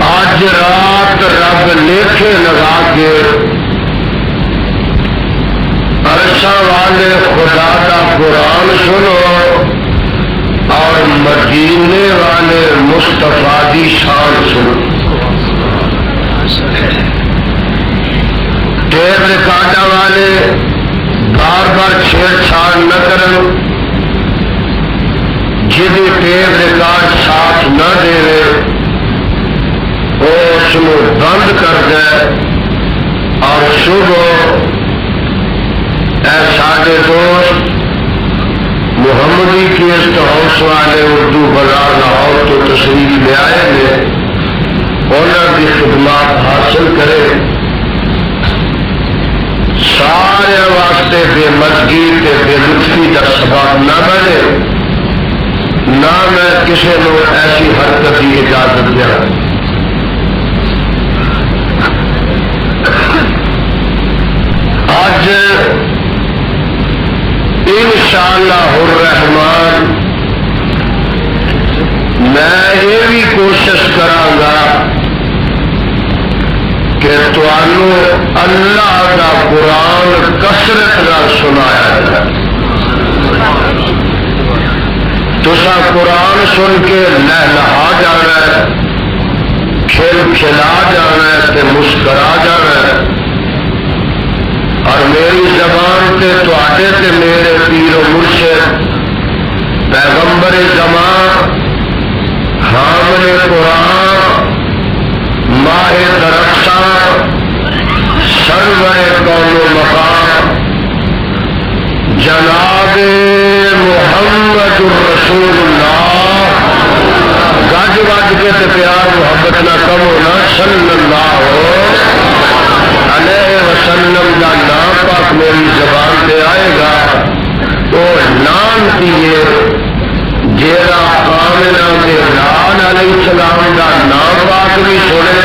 آج رات اب لیکھے لگا کے عرشاں والے خدا کا قرآن سنو اور مدینے والے مصطفیٰ کی شان سنو. ٹیپ ریکارڈر والے بار بار چھیڑ چھاڑ نہ کرن. جی ٹیپ ریکارڈ ساتھ نہ دے وہ اس کو بند کر دے. اور صبح اے سارے دوست محمدی گیسٹ ہاؤس والے اردو بازار لاہور تو تشریف لے آئے ہیں، انہوں کی خدمات حاصل کرے. سارے واسطے بے مزگی تے بے لطفی کا سبب نہ بنے، نہ میں کسی کو ایسی حرکت کی اجازت دیا. آج انشاءاللہ الرحمن میں یہ بھی کوشش کراں گا کہ تمہیں اللہ کا قرآن کثرت نہ سنایا جائے. تسا قرآن سن کے لہلہا جانا ہے، کھل کھلا جانا ہے تے مسکرا جانا ہے. اور میری زبان تے تواڈے تے میرے پیر و مرشد پیغمبر زمان حامل قرآن ماہ درخشاں سرور کون و مقام جناب محمد الرسول اللہ گج وج کے تے پیار محبت نہ کم ہونا صلی اللہ علیہ وسلم کا نام پاک میری زبان پہ آئے گا تو نام پیے جیڑا آمنہ کے لال علیہ السلام کا نام پاک بھی سنے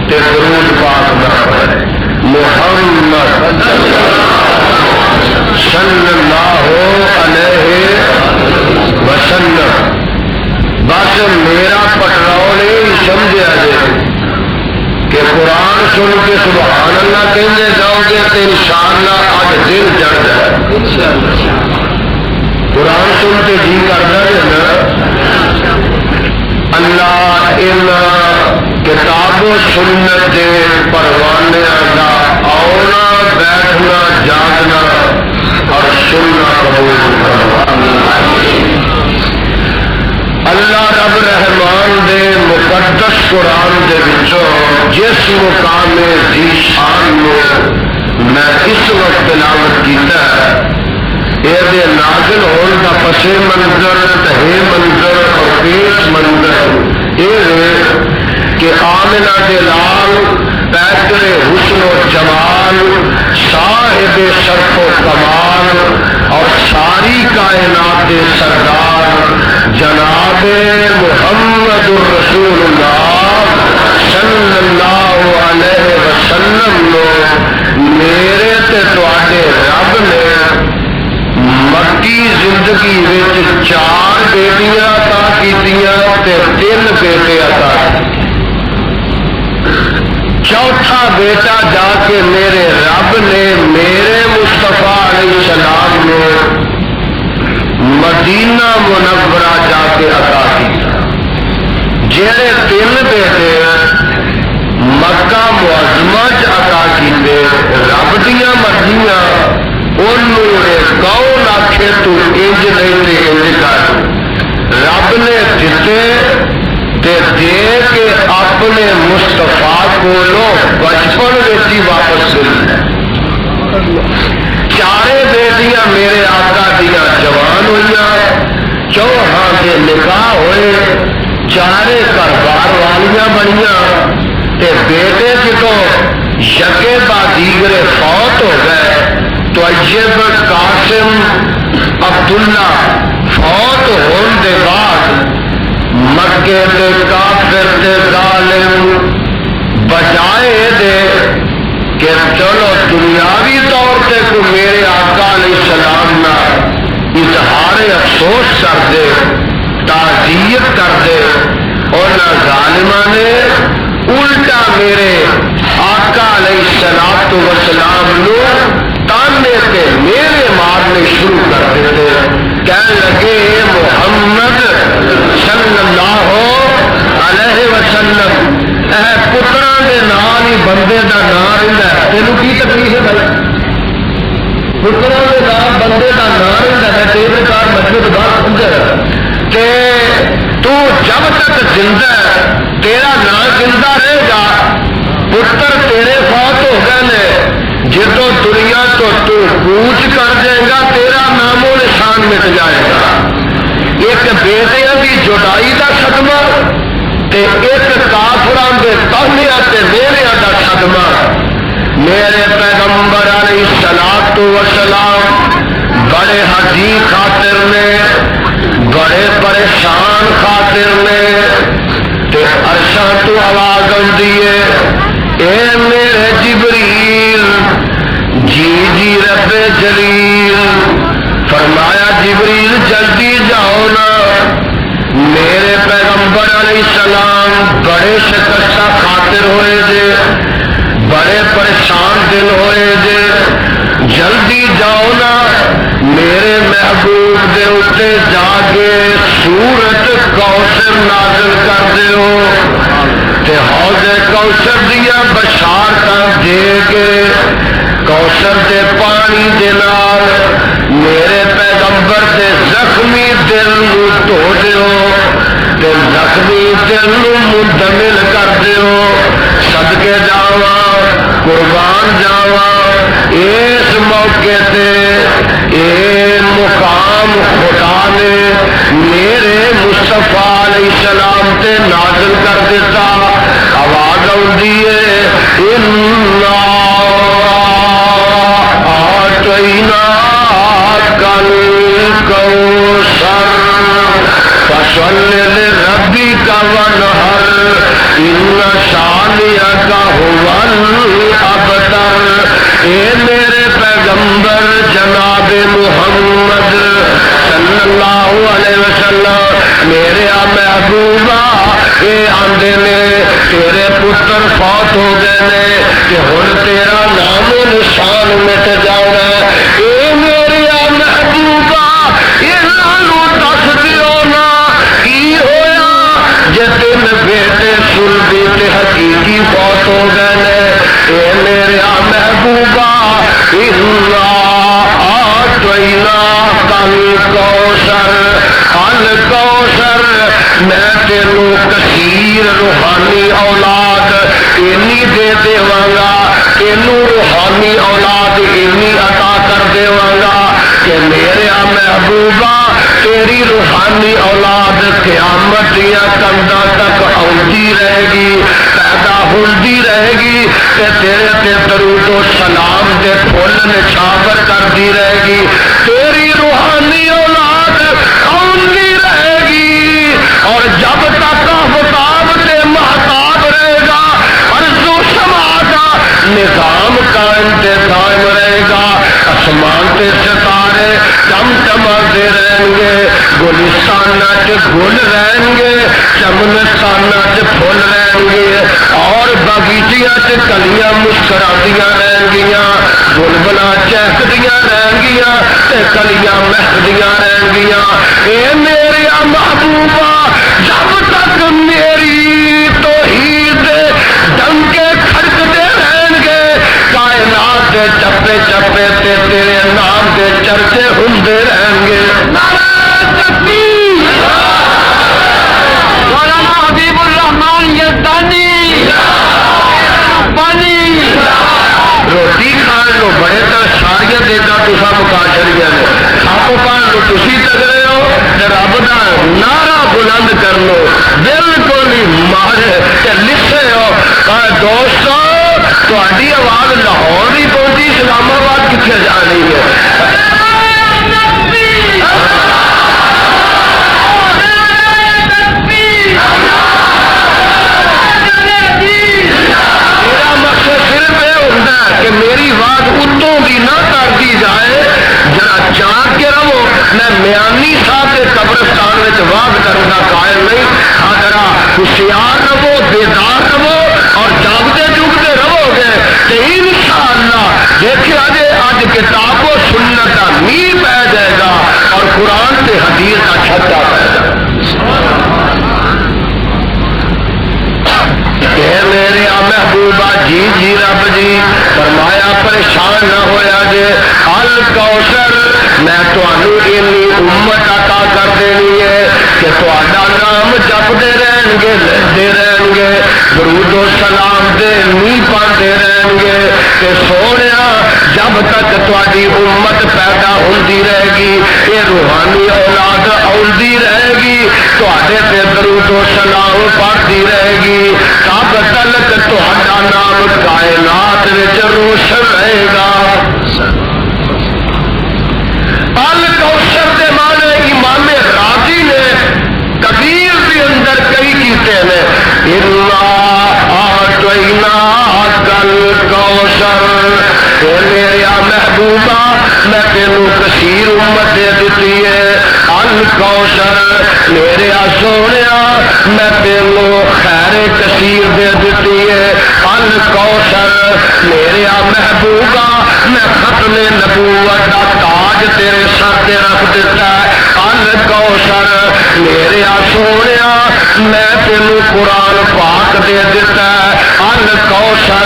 تے درود پاک نہ پڑھے. محمد صلی اللہ علیہ وسلم. بس میرا پٹرول یہ سمجھا جائے کہ قرآن سن کے سبحان اللہ کہنے جاؤ گے تو انشاءاللہ آج دل چڑھ جائے. قرآن سن کے جی کرتا ہے نا اللہ ان کتاب و سنت کے پروانے کا آنا بیٹھنا جاگنا اور سننا قبول کرنا. اللہ رب رحمان دے مقدس قرآن دے وچوں جس مقام دی شان میں اس وقت تلاوت کیتا ہے یہ نازل ہون کا پس منظر تہے منظر اور پیش منظر یہ کہ آمنہ کے لال پیکر حسن و جمال صاحب شرف و کمال اور ساری کائنات سردار جناب محمد الرسول اللہ صلی اللہ علیہ وسلم نے میرے تے تواڈے رب نے مکی زندگی وچ 4 بیٹیاں عطا کیتیاں تے 3 بیٹے عطا کیتے. چوتھا بیٹا جا کے میرے رب نے میرے مصطفیٰ علیہ السلام نے مدینہ منورہ جا کے عطا کیا. جہے 3 بیٹے مکہ معظمہ عطا کیتے رب دیا مرضیاں انہوں نے کون آکھے تو انج نہیں تے انج کر. رب نے دیتے تے دے کے اپنے مصطفیٰ کو بچپن وچ واپس لے. 4 بیٹیاں میرے آقا دیا جوان ہوئی، 4 کے نکاح ہوئے، 4 گھر بار والیاں بنیاں تے بیٹے جدوں یکے با دیگرے فوت ہو گئے تو طیب قاسم عبداللہ فوت ہون دے بعد مکے دے کافر دے ظالم بجائے دے کہ چلو دنیاوی طور تے کو میرے آقا علیہ السلام نہ اظہار افسوس کر دے، تعزیت کر دے، اور نہ ظالمہ نے الٹا میرے آقا علیہ الصلوۃ والسلام نو تانے تے میرے مارنے شروع کر دیتے. کہنے لگے محمد صلی اللہ علیہ وسلم اے پتراں دے نال ہی بندے دا نام رہندا ہے. تینوں کی تکلیف ہے بھائی؟ پتراں دے نال بندے دا نام رہندا ہے. تیرے کار مسجد بات سمجھے کہ تو جب تک زندہ ہے تیرا نام زندہ رہے گا. پتر تیرے فوت ہو گئے نے جدو دنیا تو کوچ کر جائے گا تیرا نام و نشان مٹ جائے گا. ایک بیٹیاں کی جدائی کا صدمہ تے ایک کافراں دے تہنیاں تے میریاں دا صدمہ. میرے پیغمبر علیہ الصلوۃ والسلام بڑے حزین خاطر نے, بڑے پریشان خاطر نے. تے عرشاں تو آواز آندی ہے اے میرے جبریل جی جی رب جلیل. فرمایا جبریل جلدی جاؤ نا. میرے پیغمبر علیہ السلام بڑے شکستہ خاطر ہوئے جے, بڑے پریشان دل ہوئے جے. جلدی جاؤ نا میرے محبوب دے اتے جا کے سورت کوثر نازل کر دیو تے حوض کوثر دیا بشارتاں دے کے کوثر دے پانی دے نال میرے پیغمبر دے زخمی دل نو دھو دیو تے زخمی دل نو منتمل کر دیو. صدقے جاواں قربان جاواں اس موقع تے اے مقام خدا نے میرے مصطفیٰ علیہ السلام تے نازل کر دیتا. آواز آؤندی ہے انا اعطیناکل کوثر فصل لربک وانحر ان شانئک هو الابتر. اے میرے پیغمبر جناب محمد صلی اللہ علیہ وسلم میرے محبوبہ اے آندے نے تیرے پتر فوت ہو گئے نے کہ ہن تیرا نام و نشان مٹ جانا ہے. اے میرے محبوبہ انہاں نوں دس دیو نا کی ہویا جے تین بیٹے سلبی تے حقیقی فوت ہو گئے نے. اے میرے محبوبہ انا اعطیناکل کوثر الکوثر میں تینوں کثیر روحانی اولاد اینی دے دیواں گا, تینوں روحانی اولاد اینی عطا کر دیواں گا کہ میرے محبوبہ تیری روحانی اولاد قیامت دیا کنداں تک آؤندی رہے گی, پیدا ہوندی رہے گی تے تیرے تے درود و سلام دے پھول نچھاور کرتی رہے گی. تیری روحانی اولاد آؤندی رہے گی اور جب تک آفتاب تے مہتاب رہے گا ارض و سما کا نظام قائم تے قائم رہے گا. آسمان تے ستارے چمچماتے رہیں گے, گلستانہ چ گل رہیں گے, چمنستانہ چ پھول رہیں گے اور باغیچیاں چ کلیاں مسکراتیاں رہیں گیاں, بلبلاں چہکدیاں رہیں گیاں تے کلیاں مہکدیاں رہیں گیاں. اے میرے محبوبہ جب تک میری توحید ڈنکے کھڑکتے رہیں گے کائنات دے چپے چپے تے تیرے نام دے چرچے ہوندے رہیں گے. علامہ حبیب الرحمن یزدانی بانی روٹی کھان لو بڑے تو ساریا دیتا تصا مکا چڑیا نے آپ کھان لو تھی تگڑے ہو رب کا نعرہ بلند کر لو بالکل ہی مارے لسے ہو. دوستو تاری آواز لاہور نہیں پہنچی اسلام آباد کتنے جانی ہے. کہ میری بات اتوں بھی نہ کرتی جائے, ذرا جان کے رہو. میں میانی صاحب کے قبرستان میں واز کروں گا قائل نہیں. ذرا ہوشیار رہو, بیدار رہو جی جی رب جی فرمایا پریشان نہ ہویا جے الکوثر میں تمہیں اینی امت عطا کر دینی ہے کہ تہاڈا نام جپتے رہن گے لیندے رہن گے درود و سلام دے نہیں پاندے رہن گے کہ سونیا جب تک تہاڈی امت پیدا ہوندی رہے گی یہ روحانی اولاد آندی رہے گی تہاڈے تے درود و سلام پڑھتی رہے گی تب تک تہاڈا نام کائنات وچ روشن رہے گا الکوثر دے معنی امام راضی نے کبیر کے اندر کئی کیتے ہیں انا اعطیناک الکوثر میرے محبوبہ میں تینوں کثیر امت دے دیتی ہے الکوثر میرے سونیا میں تینوں خیر کثیر دے دیتی ہے الکوثر میرے محبوبہ میں ختم نبوت کا تاج تیرے سر تے رکھ دیتا ہے الکوثر میرے سونیا میں تینوں قرآن پاک دے دیتا ہے الکوثر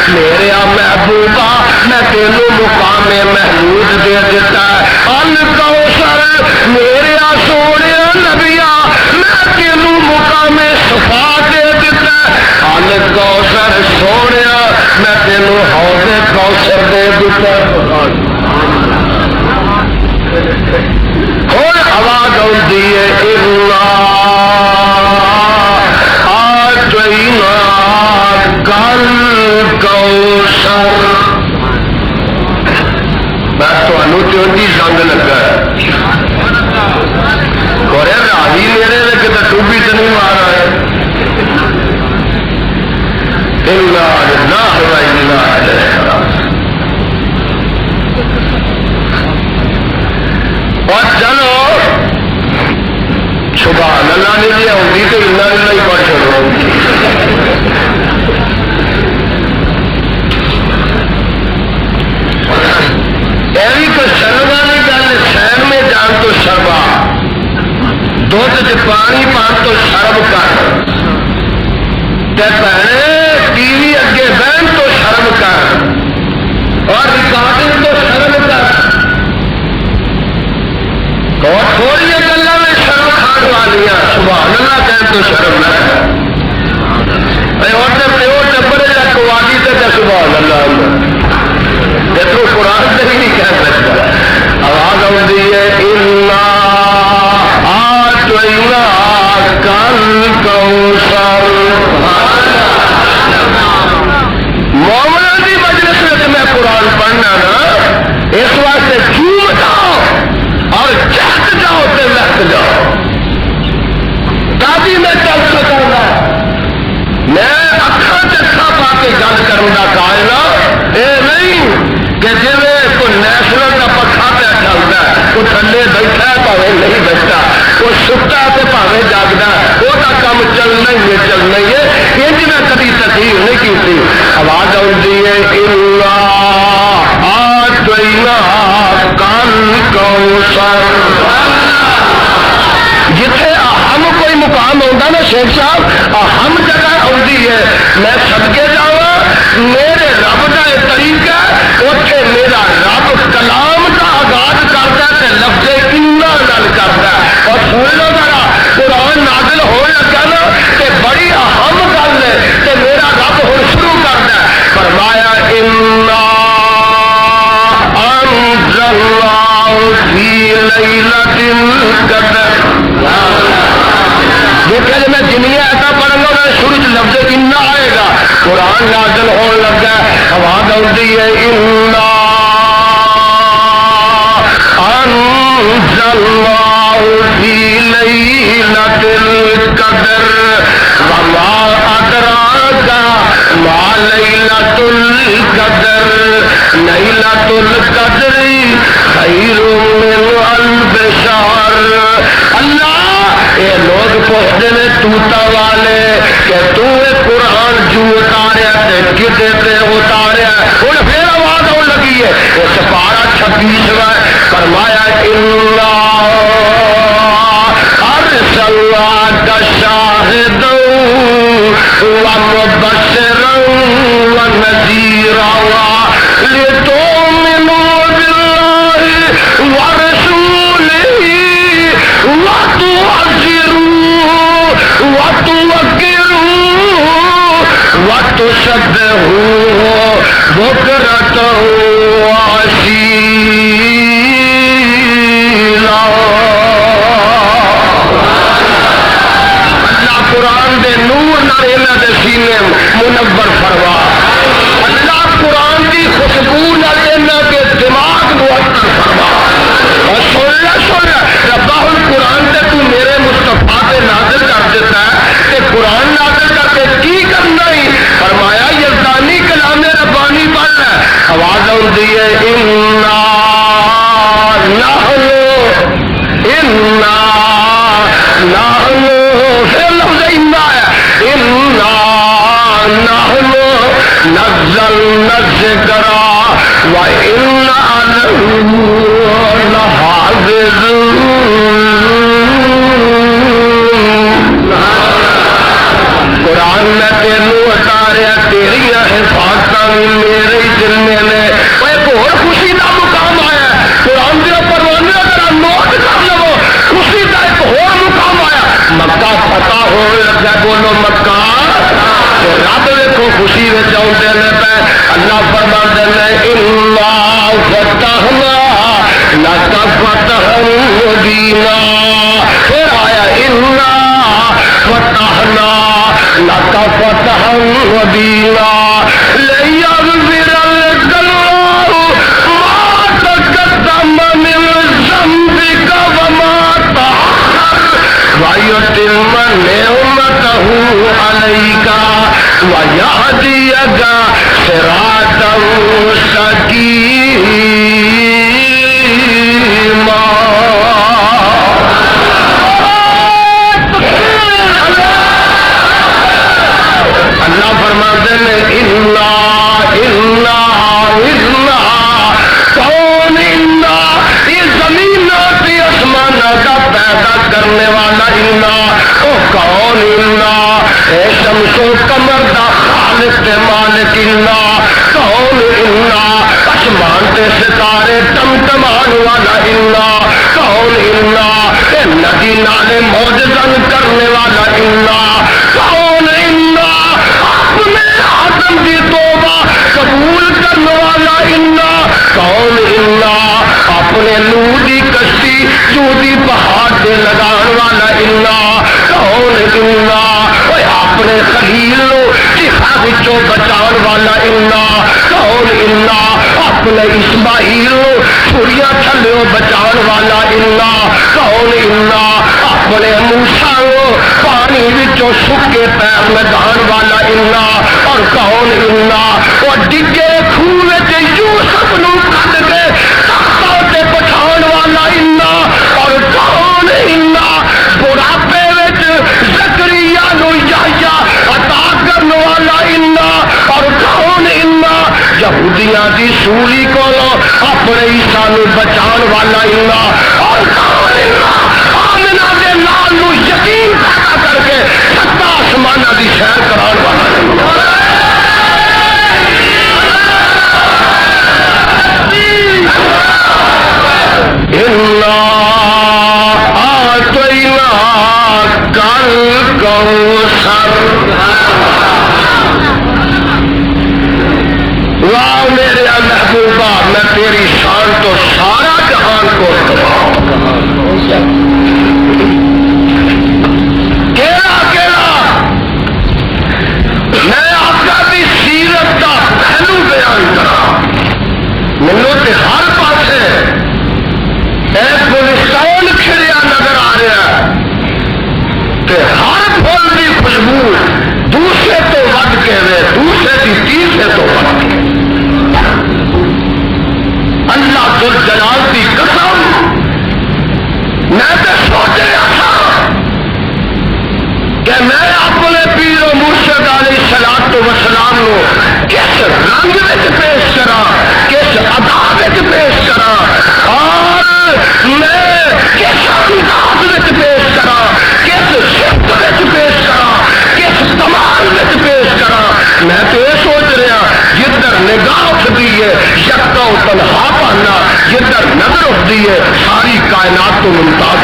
میرے محبوبہ میں تینوں مقام محمود دے دیتا ہے الکوثر میرے سونیا نبیا میں تینوں مقام صفا دے دیتا ہے الکوثر سونیا میں تینوں حوض کوثر دے دیتا ہے اور آواز آتی ہے انا اعطیناک الکوثر میں تمہیں چونجی زنگ لگا ہے اور راہی میرے نے کتنے ٹوبی تو نہیں مارا ہے اور چلو سبحان اللہ نے جی آؤں تو انا ہی پڑھ چلو ایوی تو شرم والی گل سین میں جان تو شرما دھد چ پانی پان تو شرم کر بہنے ٹی وی اگے بہن تو شرم کر اور ریکارڈنگ تو شرم کر اور تھوڑی گلوں میں شرم کھان والی سبحان اللہ کہن تو شرم نہ اور پیو ٹبر یا قوالی سے سبحان اللہ تو قرآن سے ہی نہیں کہہ سکتا آواز آتی ہے انا اعطیناک الکوثر مومنوں کی مجلس میں میں قرآن پڑھنا نا اس واسطے جھوم جاؤ اور جہت جاؤ تو لگ جاؤ تاکہ میں چل سکوں گا میں اکھاں چکھا پا کے گل کروں گا قائل اے نہیں کہ جی کوئی نیشنل کا پکھا پہ چلتا ہے کوئی تھلے بیٹھا ہے پاوے نہیں بیٹھا کوئی ستا ہے پاوے جاگتا وہ کام چلنا ہی ہے چلنا ہی ہے یہ میں کبھی تقریر نہیں کی تھی آواز آتی ہے انا اعطیناک الکوثر جتھے اہم کوئی مقام ہوتا نا شیخ صاحب اہم جگہ آتی ہے میں صدقے جاواں میرے رب کا یہ طریقہ اتنے میرا رب کلام کا آغاز کرتا ہے لفظ انا نال کرتا ہے اور سن لو ذرا قرآن نازل ہونے لگا نا کہ بڑی اہم گل ہے کہ میرا رب ہوں شروع کرتا ہے فرمایا انا انزلناہ فی لیلۃ القدر دیکھا جب میں جنیا ایسا پڑھوں گا شروع سے لفظ انا آئے گا قرآن نازل ہونے لگا آواز آتی ہے انا انزلناہ فی لیلۃ القدر وما ادراک ما لیلۃ القدر لیلۃ القدر خیر من الف شہر اللہ یہ لوگ پوچھتے ہیں توتا والے کہ تو قرآن جو اتاریا کتے تے اتاریا ہوں پھر آواز آن لگی ہے وہ سپارہ 26واں فرمایا انا ارسلناک شاہدا ومبشرا بکرۃ وعشیلا. اللہ قرآن دے نور نال انہاں دے سینے منور فرما. اللہ قرآن دی خوشبو نال انہاں دے دماغ معطر فرما. اور سن لے ربا ہن قرآن تے تو میرے مصطفیٰ تے نازل کر دیتا ہے تے قرآن نازل کر کے کی کرنا ہی. فرمایا یزدانی کلام ربانی پڑھ ہے. آواز آتی ہے انا نحن پھر لفظ انا ہے انا نحن نزلنا الذکر وانا له لحافظون. قرآن میں تینوں اتاریا تیری حفاظت میرے ہی ذمے نے. ایک اور خوشی کا مقام آیا قرآن کے پروانے اگر نوٹ کر لو خوشی کا ایک اور مقام آیا. مکہ فتح ہو لگا. بولو مکہ. رب دیکھو خوشی میں آتے نے پہ. اللہ فرماتے ہیں انا فتحنا لک فتحا مبینا. پھر آیا انا فتحنا لک فتحا مبینا لیغفر لک اللہ ما تقدم من ذنبک وما تأخر ویتم نعمتہ علیک ویہدیک صراطا مستقیما. اللہ فرماتے ہیں انا انا انا کون انا یہ زمین کی آسمان کا پیدا کرنے والا انا. او کون انا اے شمس و قمر دا خالق مالک انا. کون انا آسمان تے ستارے ٹمٹمان والا انا. کون انا اے ندی نالے معجزہ کرنے والا انا. کون انا اپنے آدم کی توبہ قبول کرنے والا انا. کون انا اپنے نوح کی کشتی چودی پہاڑ سے لگان والا انا. کون انا اپنے خلیل چیخا بچوں بچان والا انا. کون انا اپنے اسماعیل چھڑیاں تھلوں بچان والا انا. کون انا اپنے موسیٰ پانی وچوں سکے پیر لگان والا انا. اور کون انا وہ ڈگے خوہ وچ یوسف نو کڈ کے تختاں تے بٹھان والا انا. اور کون انا بڑھاپے وچ زکریا نو یحییٰ عطا کرن والا انا. اور کون انا یہودیاں دی سولی کولوں اپنے عیسیٰ نو بچان والا انا. اور کون انا آمنہ دے نال نو یقین پیدا کر کے ستا آسمانہ دی سیر کران والا انا. انا آتیناک الکوثر. واہ میرے محبوبہ میں تیری شان تو سارا جہان کو کیڑا میں آقا کی سیرت کا پہلو بیان کرا. منو تے ہر پاسے ایک گلستان کھڑیا نظر آ رہا ہے تے ہر پھول کی خوشبو دوسرے تو ود کے وے دوسرے کی تیسرے تو ود کے. اللہ ذل جلال کی قسم میں تو سوچ رہا تھا کہ میں اپنے پیر و مرشد علیہ الصلوۃ والسلام کو کس رنگ میں پیش کرا کس ادا میں پیش کرا اور میں کس انداز میں پیش کرا کس شفت میں پیش کرا کس کمال میں پیش کرا. میں تو یہ سوچ رہا جدھر نگاہ اٹھتی ہے یکتا و تنہا پانا جدھر نظر اٹھتی ہے ساری کائنات کو ممتاز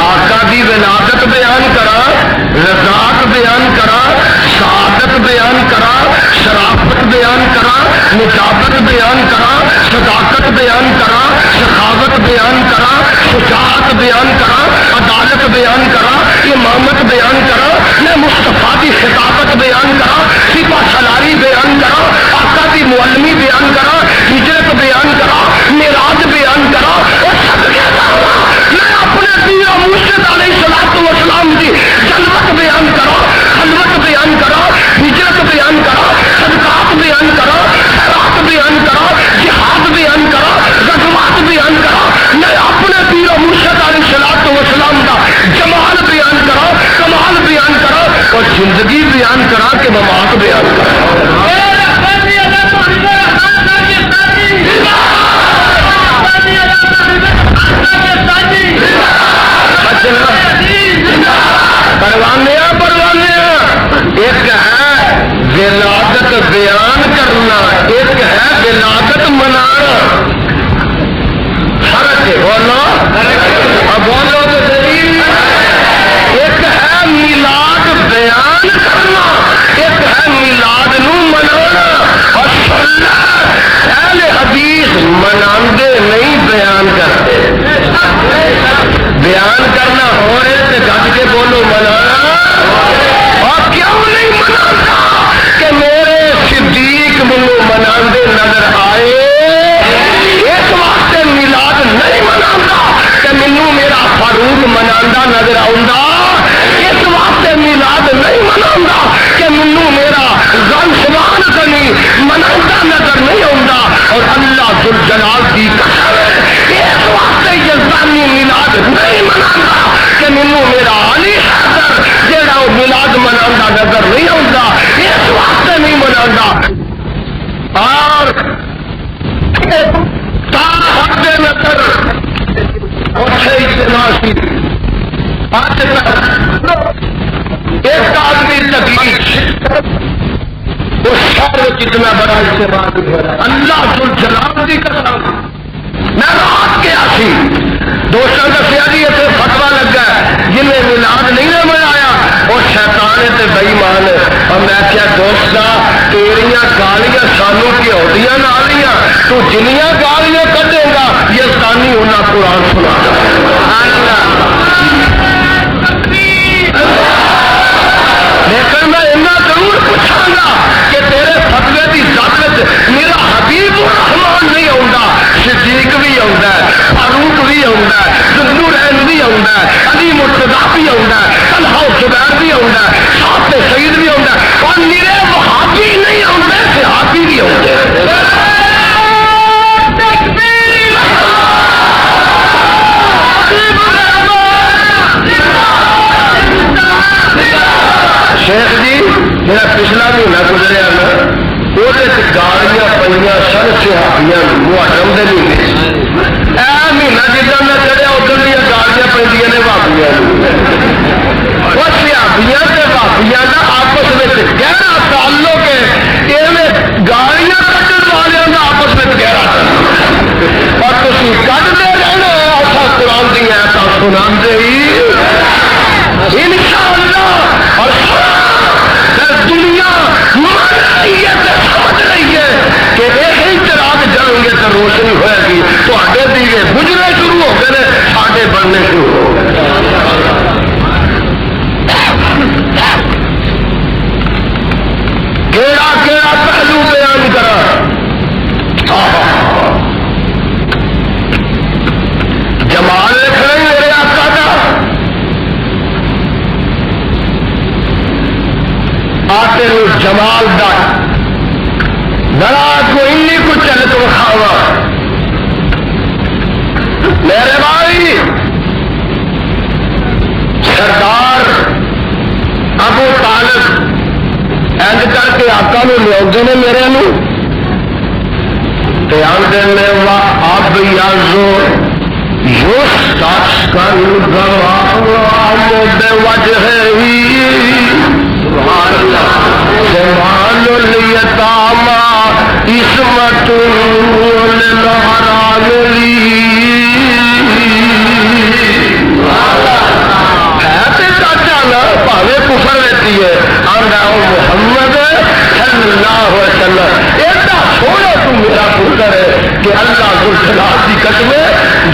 آقا دی ولادت بیان کرا رضاعت بیان کرا زندگی بیان کرا کہ ممات بیان کرا. پروانیا پروانیا ایک ہے ولادت بیان کرنا، ایک ہے ولادت منانا. فرق ہے بولو اب بولو تو دلیل. ایک ہے میلاد بیان کرنا، ایک ہے میلاد نو منانا. اور اہل حدیث مناندے نہیں بیان کرتے. بیان کرنا ہو رہے تو گج کے بولو منانا. اور کیوں نہیں منانا کہ میرے صدیق مجھے مناندے نظر آئے. اس واسطے میلاد نہیں مناتا کہ مینوں میرا فاروق مناندہ نظر آؤندا. اس واسطے میلاد نہیں مناتا کہ مینوں میرا غم سبحان کنی مناندہ نظر نہیں آؤندا. اور اللہ ذوالجلال کی قسم اس واسطے یزدانی میلاد نہیں مناتا کہ مینوں میرا علی حیدر جہاں وہ میلاد مناندہ نظر نہیں آؤندا. اس واسطے نہیں مناتا. اور نظر اچھے اجتماع سی آج ایک آدمی تکلیف اس شہر جتنا بڑا اجتماع اللہ ذوالجلال کی قسم. میں رات کے آسی دوستوں دسیا جی اتنے فتوا لگا جنہیں میلاد نہیں نہ منایا وہ شیطان تے بےمان. اور میں کیا دوست تیریاں گالیاں سانو کی ہوتیاں نالیاں تو جنیاں گالیاں کٹے گا یہ سانی ہونا قرآن سنا. لیکن میں اتنا ضرور پوچھاں گا کہ تیرے فتوے کی ذات میرا حبیب الرحمان نہیں آؤندا، صدیق بھی آؤندا ہے، فاروق بھی آؤندا ہے، ذوالنورین بھی آؤندا ہے، علی مرتضیٰ بھی آؤندا ہے، طلحہ و زبیر بھی آؤندا ہے، صاحب سعید بھی آؤندا ہے. اور میرے وہابی نہیں آؤندے صحابی بھی آؤندے. شیخ جی میرا پچھلا مہینہ گزریا نا وہ گاڑیاں پہ سن صحابیاں محرم دے مہینے. اے مہینہ جدھر میں چڑھیا ادھر دیا گاڑیاں پہ نے بھابیاں. وہ صحابیاں تے بھابیاں کا آپس میں گہرا تعلق ہے. یہ گاڑیاں کٹن والوں کا آپس میں گہرا تعلق. اور تھی کٹتے رہنا ایسا قرآن دی ایسا سنا ہی انشاءاللہ. اور دنیا سمجھ رہی ہے کہ یہی چراغ جلیں گے تو روشنی ہوئے گی. تے دیے بجنے شروع ہو گئے ساڈے بننے شروع ہو گئے. کیڑا کیڑا پہلو بیان کرا. جمال لکھ رہے میرے آقا کا آتے جمال دا ذرا کو انی کو چل تو کھاوا. میرے بھائی سردار ابو طالب اینج کر کے آقا نو لوگ نے میرے نو دھیان دینے وا اب یازو یستسقل غمام بوجہہ جمال الیتاما عصمت للحرام لی. ہے تے چاچا نا پاوے کفر رہتی ہے آندا محمد صلی اللہ علیہ وسلم ایڈا سونا تو میرا پتر ہے کہ اللہ ذوالجلال کی قسم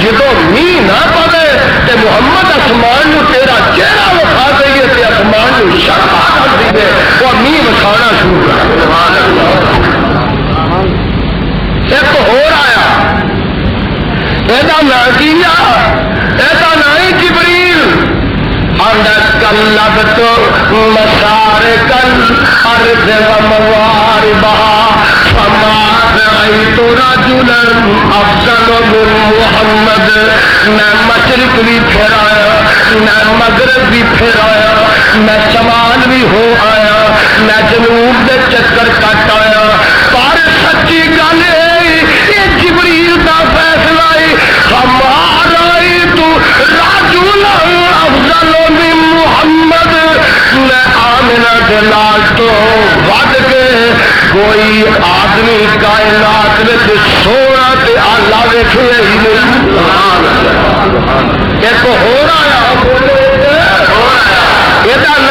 جدو میہ نہ پوے تے محمد آسمان نو تیرا چہرہ وکھا دئیے تے آسمان نو شرح کر دئیے وہ میہ وکھانا شروع کر. ایک اور آیا یہ نام کیا یہ نام جبریل. کلب تو مسار کل ارض و مواربہا فما رأیت رجلا افضل من محمد. میں مشرق بھی پھر آیا میں مغرب بھی پھر آیا میں شمال بھی ہو آیا میں جنوب دے چکر کٹ آیا پر سچی گل یہ جبریل دا فیصلہ ہمارا تو راجل افضل من محمد میں آمنہ دلال تو ود کے کوئی آدمی کائنات میں سونا تے آلہ ویکھے ہی نہیں ایک ہو رہا یہ نام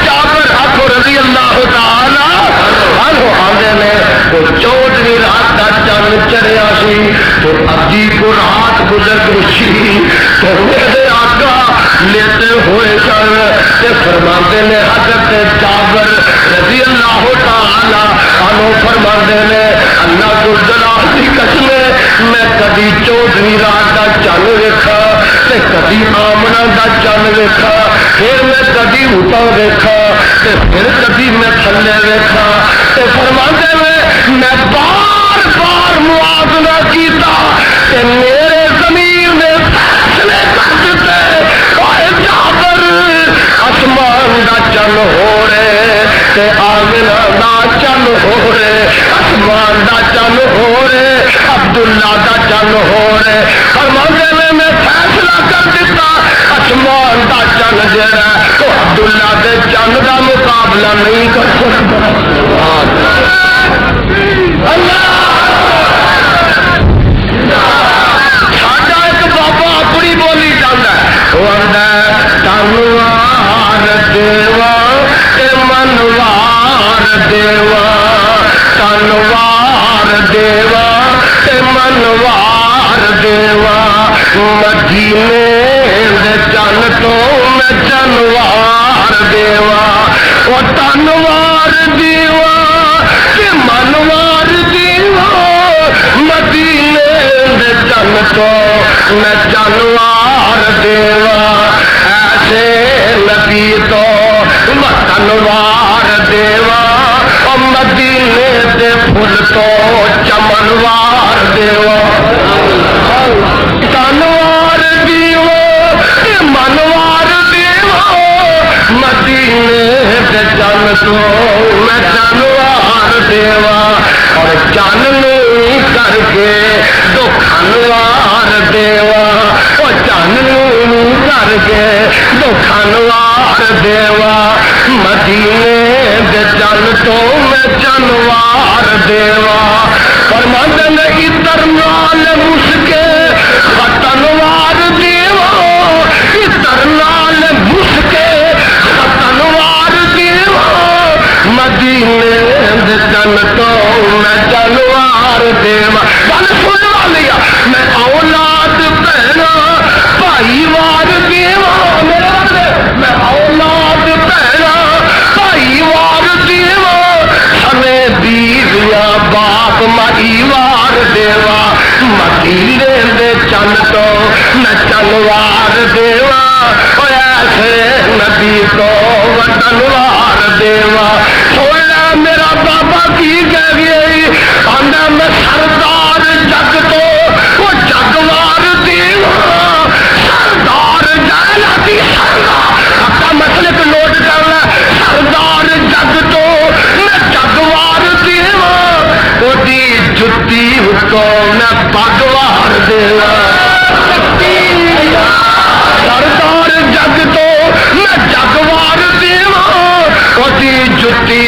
جابر ابو رضی اللہ تعالی عنہ آندے نے وہ 14ویں رات کا چند چڑھیا سی تو ادھی کو رات گزر گئی سی تو میرے آقا لیتے ہوئے سن تے فرماندے نے حضرت جابر رضی اللہ تعالی عنہ فرماندے نے اللہ کو جلال دی قسم میں کبھی 14ویں رات کا چند ویکھا تے کبھی آمنہ دا چند ویکھا پھر میں کبھی اوپر ویکھا تے پھر کبھی میں تھلے ویکھا تے فرماندے میں بار بار موازنہ کیتا تے میرے ضمیر نے فیصلے کر دیتے اے جابر آسمان دا چن ہو رہے تے آمنہ دا چن ہو رہے آسمان دا چن ہو رہے عبداللہ دا چن ہو رہے فرماندے میں فیصلہ کر دیتا آسمان دا چن جڑا تو عبداللہ دے چن دا مقابلہ نہیں کر سکتا اللہ ساڈا ایک بابا اپنی بولی جانا وہ آندا تنوار دیوا تے منوار دیوا تنوار دیوا تے منوار دیوا مدینے دے چن تو میں جنوار دیوا وہ تنوار دیوا تے منوار دیوا مدینے دے چن تو میں جنوار دیوا ایسے نبی تو تنوار دیوا اور مدینے دے پھول تو چمنوار دیوا تنوار دیوا منوار دیوا مدینے دے چن تو میں جنوار دیوا اور چاننی کر کے دکھنوار دیوا اور چاننی کر کے دکھنوار دیوا مدینے دے چن تو میں جنوار دیوا فرماندے نے ادھر نال مسکے ختنوار دیوا ادھر نال مسکے ختنوار دیوا مدینے دے چن تو میں جنوار دیوا گل سن والیا میں اولاد بہنا بھائی وار دیوا میں اولاد بہنا بھائی وار دیوا ہمیں بیویا باپ مائی وار دیوا مدینے دے چن تو میں چنوار دیوا اور ایسے نبی کو وطنوار دیوا سونا میرا بابا کی کہہ گئی آندا میں سردار جگ تو وہ جگوار دیوا سردار جانا دی سردار اپنا مسئلے کو نوٹ کرنا سردار جگ تو میں جگوار دیوا وہ دی جتی کو میں پگوار دیوا سردار جگ تو میں جگوار دیوا وہ دی جتی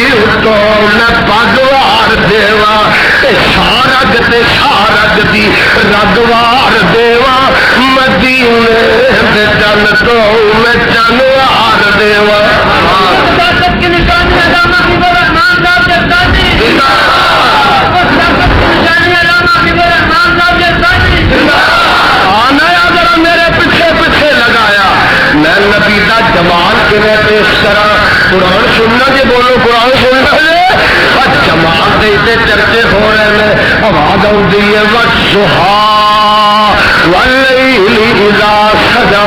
کو میں پگوار دیوا سارگ تے سارگ دی رگوار دیوا مدینے دے چن تو میں چنوار دیوا کی نشانی علامہ حبیب الرحمان صاحب یزدانی علامہ حبیب الرحمان صاحب یزدانی آنا ذرا میرے پیچھے پیچھے لگایا میں نبی دا جمال کنے تے اس طرح قرآن سننا جی بولو قرآن سننا جی جمال دے چرچے ہو رہے ہیں آواز آتی ہے والضحیٰ واللیل اذا سجا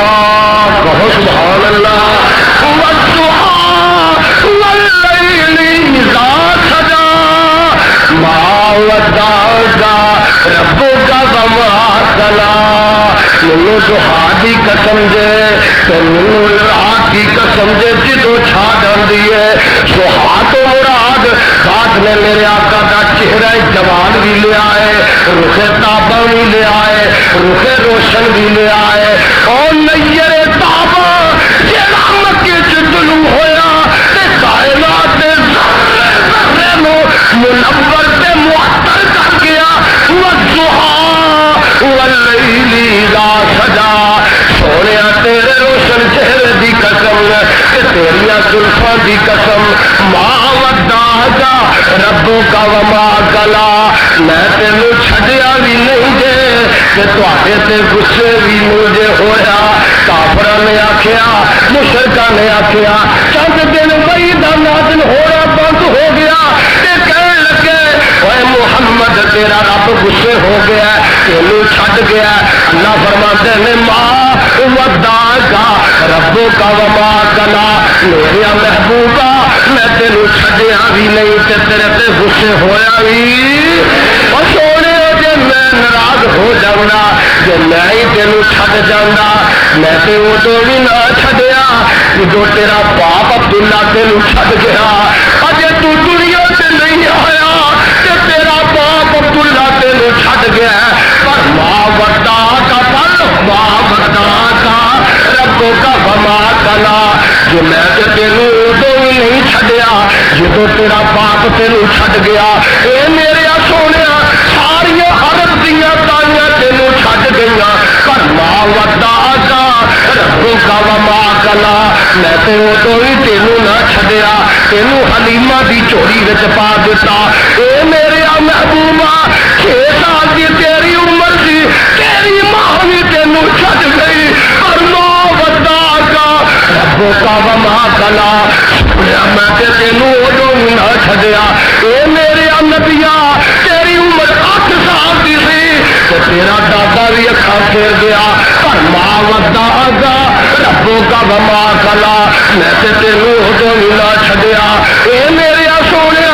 کہو سبحان اللہ والضحیٰ واللیل اذا سجا ما ودعک ربک وما قلی مینوں ضحیٰ دی قسم دے تے مینوں رات دی قسم دے جدوں چھا جاندی ہے نے میرے آقا کا چہرہ جمال بھی لے آئے, رخ تابہ بھی لے آئے, رخ روشن بھی لے آئے. اور نیر تابہ جیڑا مکے چ طلوع ہویا تے کائنات دے ذرے ذرے نو منور تے معطر کر گیا. والضحیٰ واللیل اذا سجا. سونے تیرے روشن چہرے دی قسم تے تیریاں زلفاں دی قسم, ما ودعک ربک وما قلا. میں تینوں چھڈیا بھی نہیں جے تے تواڈے تے غصے بھی نہیں جے ہویا. کافراں نے آکھیا, مشرکاں نے آکھیا چند دن وہی دا نازل ہونا بند ہو گیا تے کہن لگے اے محمد تیرا رب غصے ہو گیا, تینوں چھڈ گیا. اللہ فرماتے نے ماں ودعک ربک وما قلا. میرا محبوبہ میں تینوں چھڈیا بھی نہیں تے تیرے تے غصے ہویا بھی. اور سونے جے میں ناراض ہو جاؤں جے میں ہی تینوں چھڈ جانا, میں تے ادو بھی نہ چھڈیا جدو تیرا باپ عبداللہ تینوں چھڈ گیا. اجے تو دنیا تے نہیں آیا تے تیرا باپ عبداللہ تینوں چھڈ گیا. پر ماں وڈا کا پل ماں وڈا کا ربو کا وما قلا. جو میں تے تینوں ادو بھی نہیں چھڈیا جدو تیرا باپ تینوں چھڈ گیا. اے میرے سونے ساریا حرت دیا تائیاں تینوں چھڈ گئی, پر ماں وڈا کا ربو کا وما قلا. میں تے ادو بھی تینوں نہ چھڈیا, تینوں حلیمہ دی چوری وچ پا دیتا. اے میرے محبوبہ 6 سال دی تیری عمر سی, تیری ماں بھی تینوں چھڈ گئی, پر ماں وڈا کا ربو کا وما قلا. میں تے تینوں ادو بھی نہ چھڈیا. اے میرے نبیا تیری عمر 8 سال دی سی تے تیرا دادا بھی اکھاں پھیر گیا, پر ماں وڈا کا ربو کا وما قلا. میں تے تینوں ادو بھی نہ چھڈیا. اے میرے سونے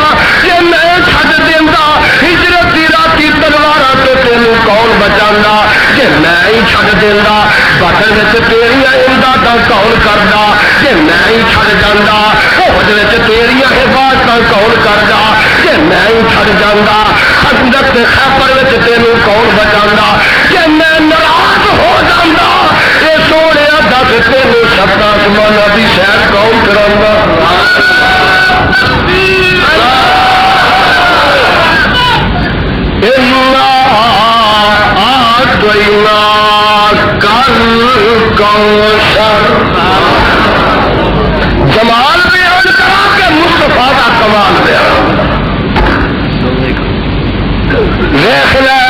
جے میں چھڈ دیندا ہجرت دی راتی تلواراں تے تینوں کون بچاندا. جے میں ہی چھڈ دیندا بدر وچ تیریاں امداداں کون کردا. جے میں ہی چھڈ جاندا فوج وچ تیریاں حفاظتاں کون کردا. جے میں ہی چھڈ جاندا خندق تے خیبر وچ تینوں کون بچاندا. جے میں ناراض ہو جاندا اے سونے دس تینوں ستا آسماناں دی سیر کون کراندا. جمال بیان کرا کے مصطفیٰ کا کمال بیان. دیکھ لے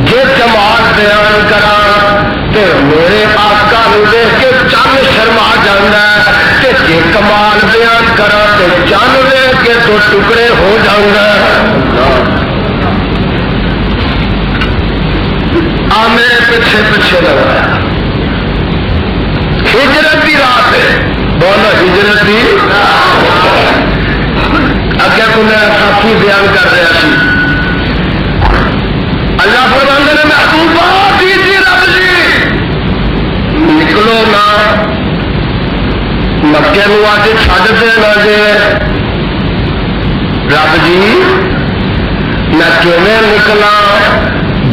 جے جمال بیان کرا تے میرے آقا نو دیکھ کے چند شرما جانا ہے, تے جے کمال بیان کرا تے چند دیکھ کے تو ٹکڑے ہو جانا ہے. آ میرے پیچھے پیچھے لگا ہجرت کی رات ہے, بولو ہجرت کی. اگے کو میرا ساتھی بیان کر رہا سی, اللہ فرماندے نے محبوبہ جی رب جی نکلو نا مکے نو اج چھڈ دینا جے. رب جی میں کیویں نکلا,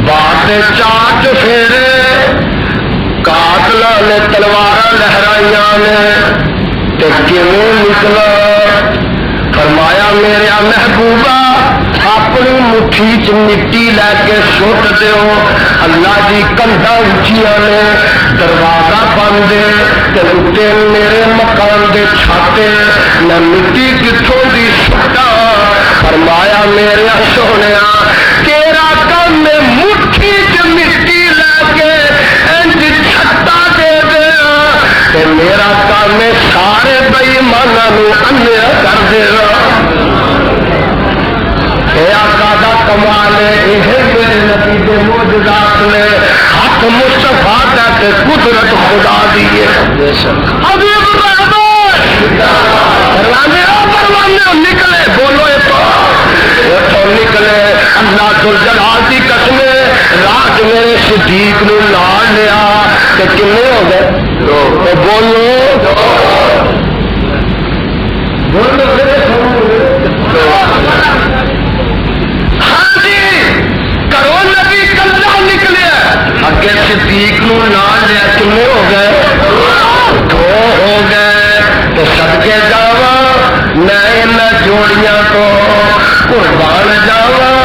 بات چار چفیرے قاتلاں نے تلواراں لہرائیاں نے تے کیویں نکلا. فرمایا میرے محبوبہ اپنی مٹھی چ مٹی لے کے سٹ دیو. اللہ دی کنڈاں اچیاں نے دروازہ بند تے اتنے میرے مکان دے چھاتے میں مٹی کتھوں دی سٹا. فرمایا میرے سونے تیرا کم میں مٹھی چ مٹی لے کے انج چھٹا دے دیا تے میرا کام میں سارے بےایماناں نو انیا کر دینا. اے آقا دا کمال ہے, یہ میرے نبی دے معجزات نے. ہاتھ مصطفیٰ دا تے قدرت خدا دی ہے. حبیب پروانے نکلے, بولو اتوں نکلے. اللہ ذوالجلال دی قسم رات میرے صدیق نو نال لیا تے کنے ہو گئے. بولو کے صدیق نو نال لیا کنے ہو گئے؟ دو ہو گئے. تو صدقے جاواں میں انہاں جوڑیاں تو قربان جاواں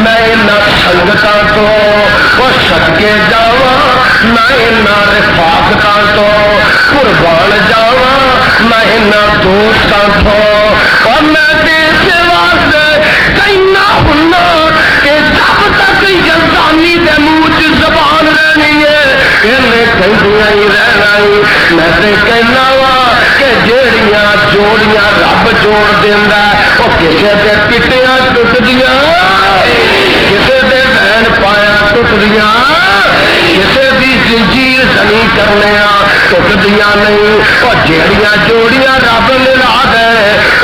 میں انہاں سنگتاں تو وہ صدقے جاواں میں انہاں رفاقتاں تو قربان جاواں میں انہاں دوستاں تو. اور میں دیس واسطے کہنا ہنا کہ جب تک یزدانی دے منہ چ زبان رہنی ہے انہیں کہندیاں ہی رہنا ہی. میں تے کہنا وا کہ جیڑیاں جوڑیاں رب جوڑ دیندا وہ کسے دے پٹیاں ٹوٹدیاں کسے دے بہن پایا ٹوٹدیاں کسے دی زنجیر زنی کرنے ٹوٹدیاں نہیں. اور جیڑیاں جوڑیاں رب ملا دے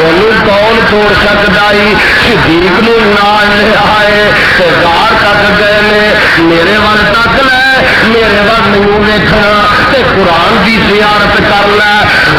انہوں کون توڑ سکتا ہی. صدیق نو نال لے آئے تے غار تک گئے نے میرے ول تک لے میرے ول نہیں دیکھنا تے قرآن دی زیارت کر لے.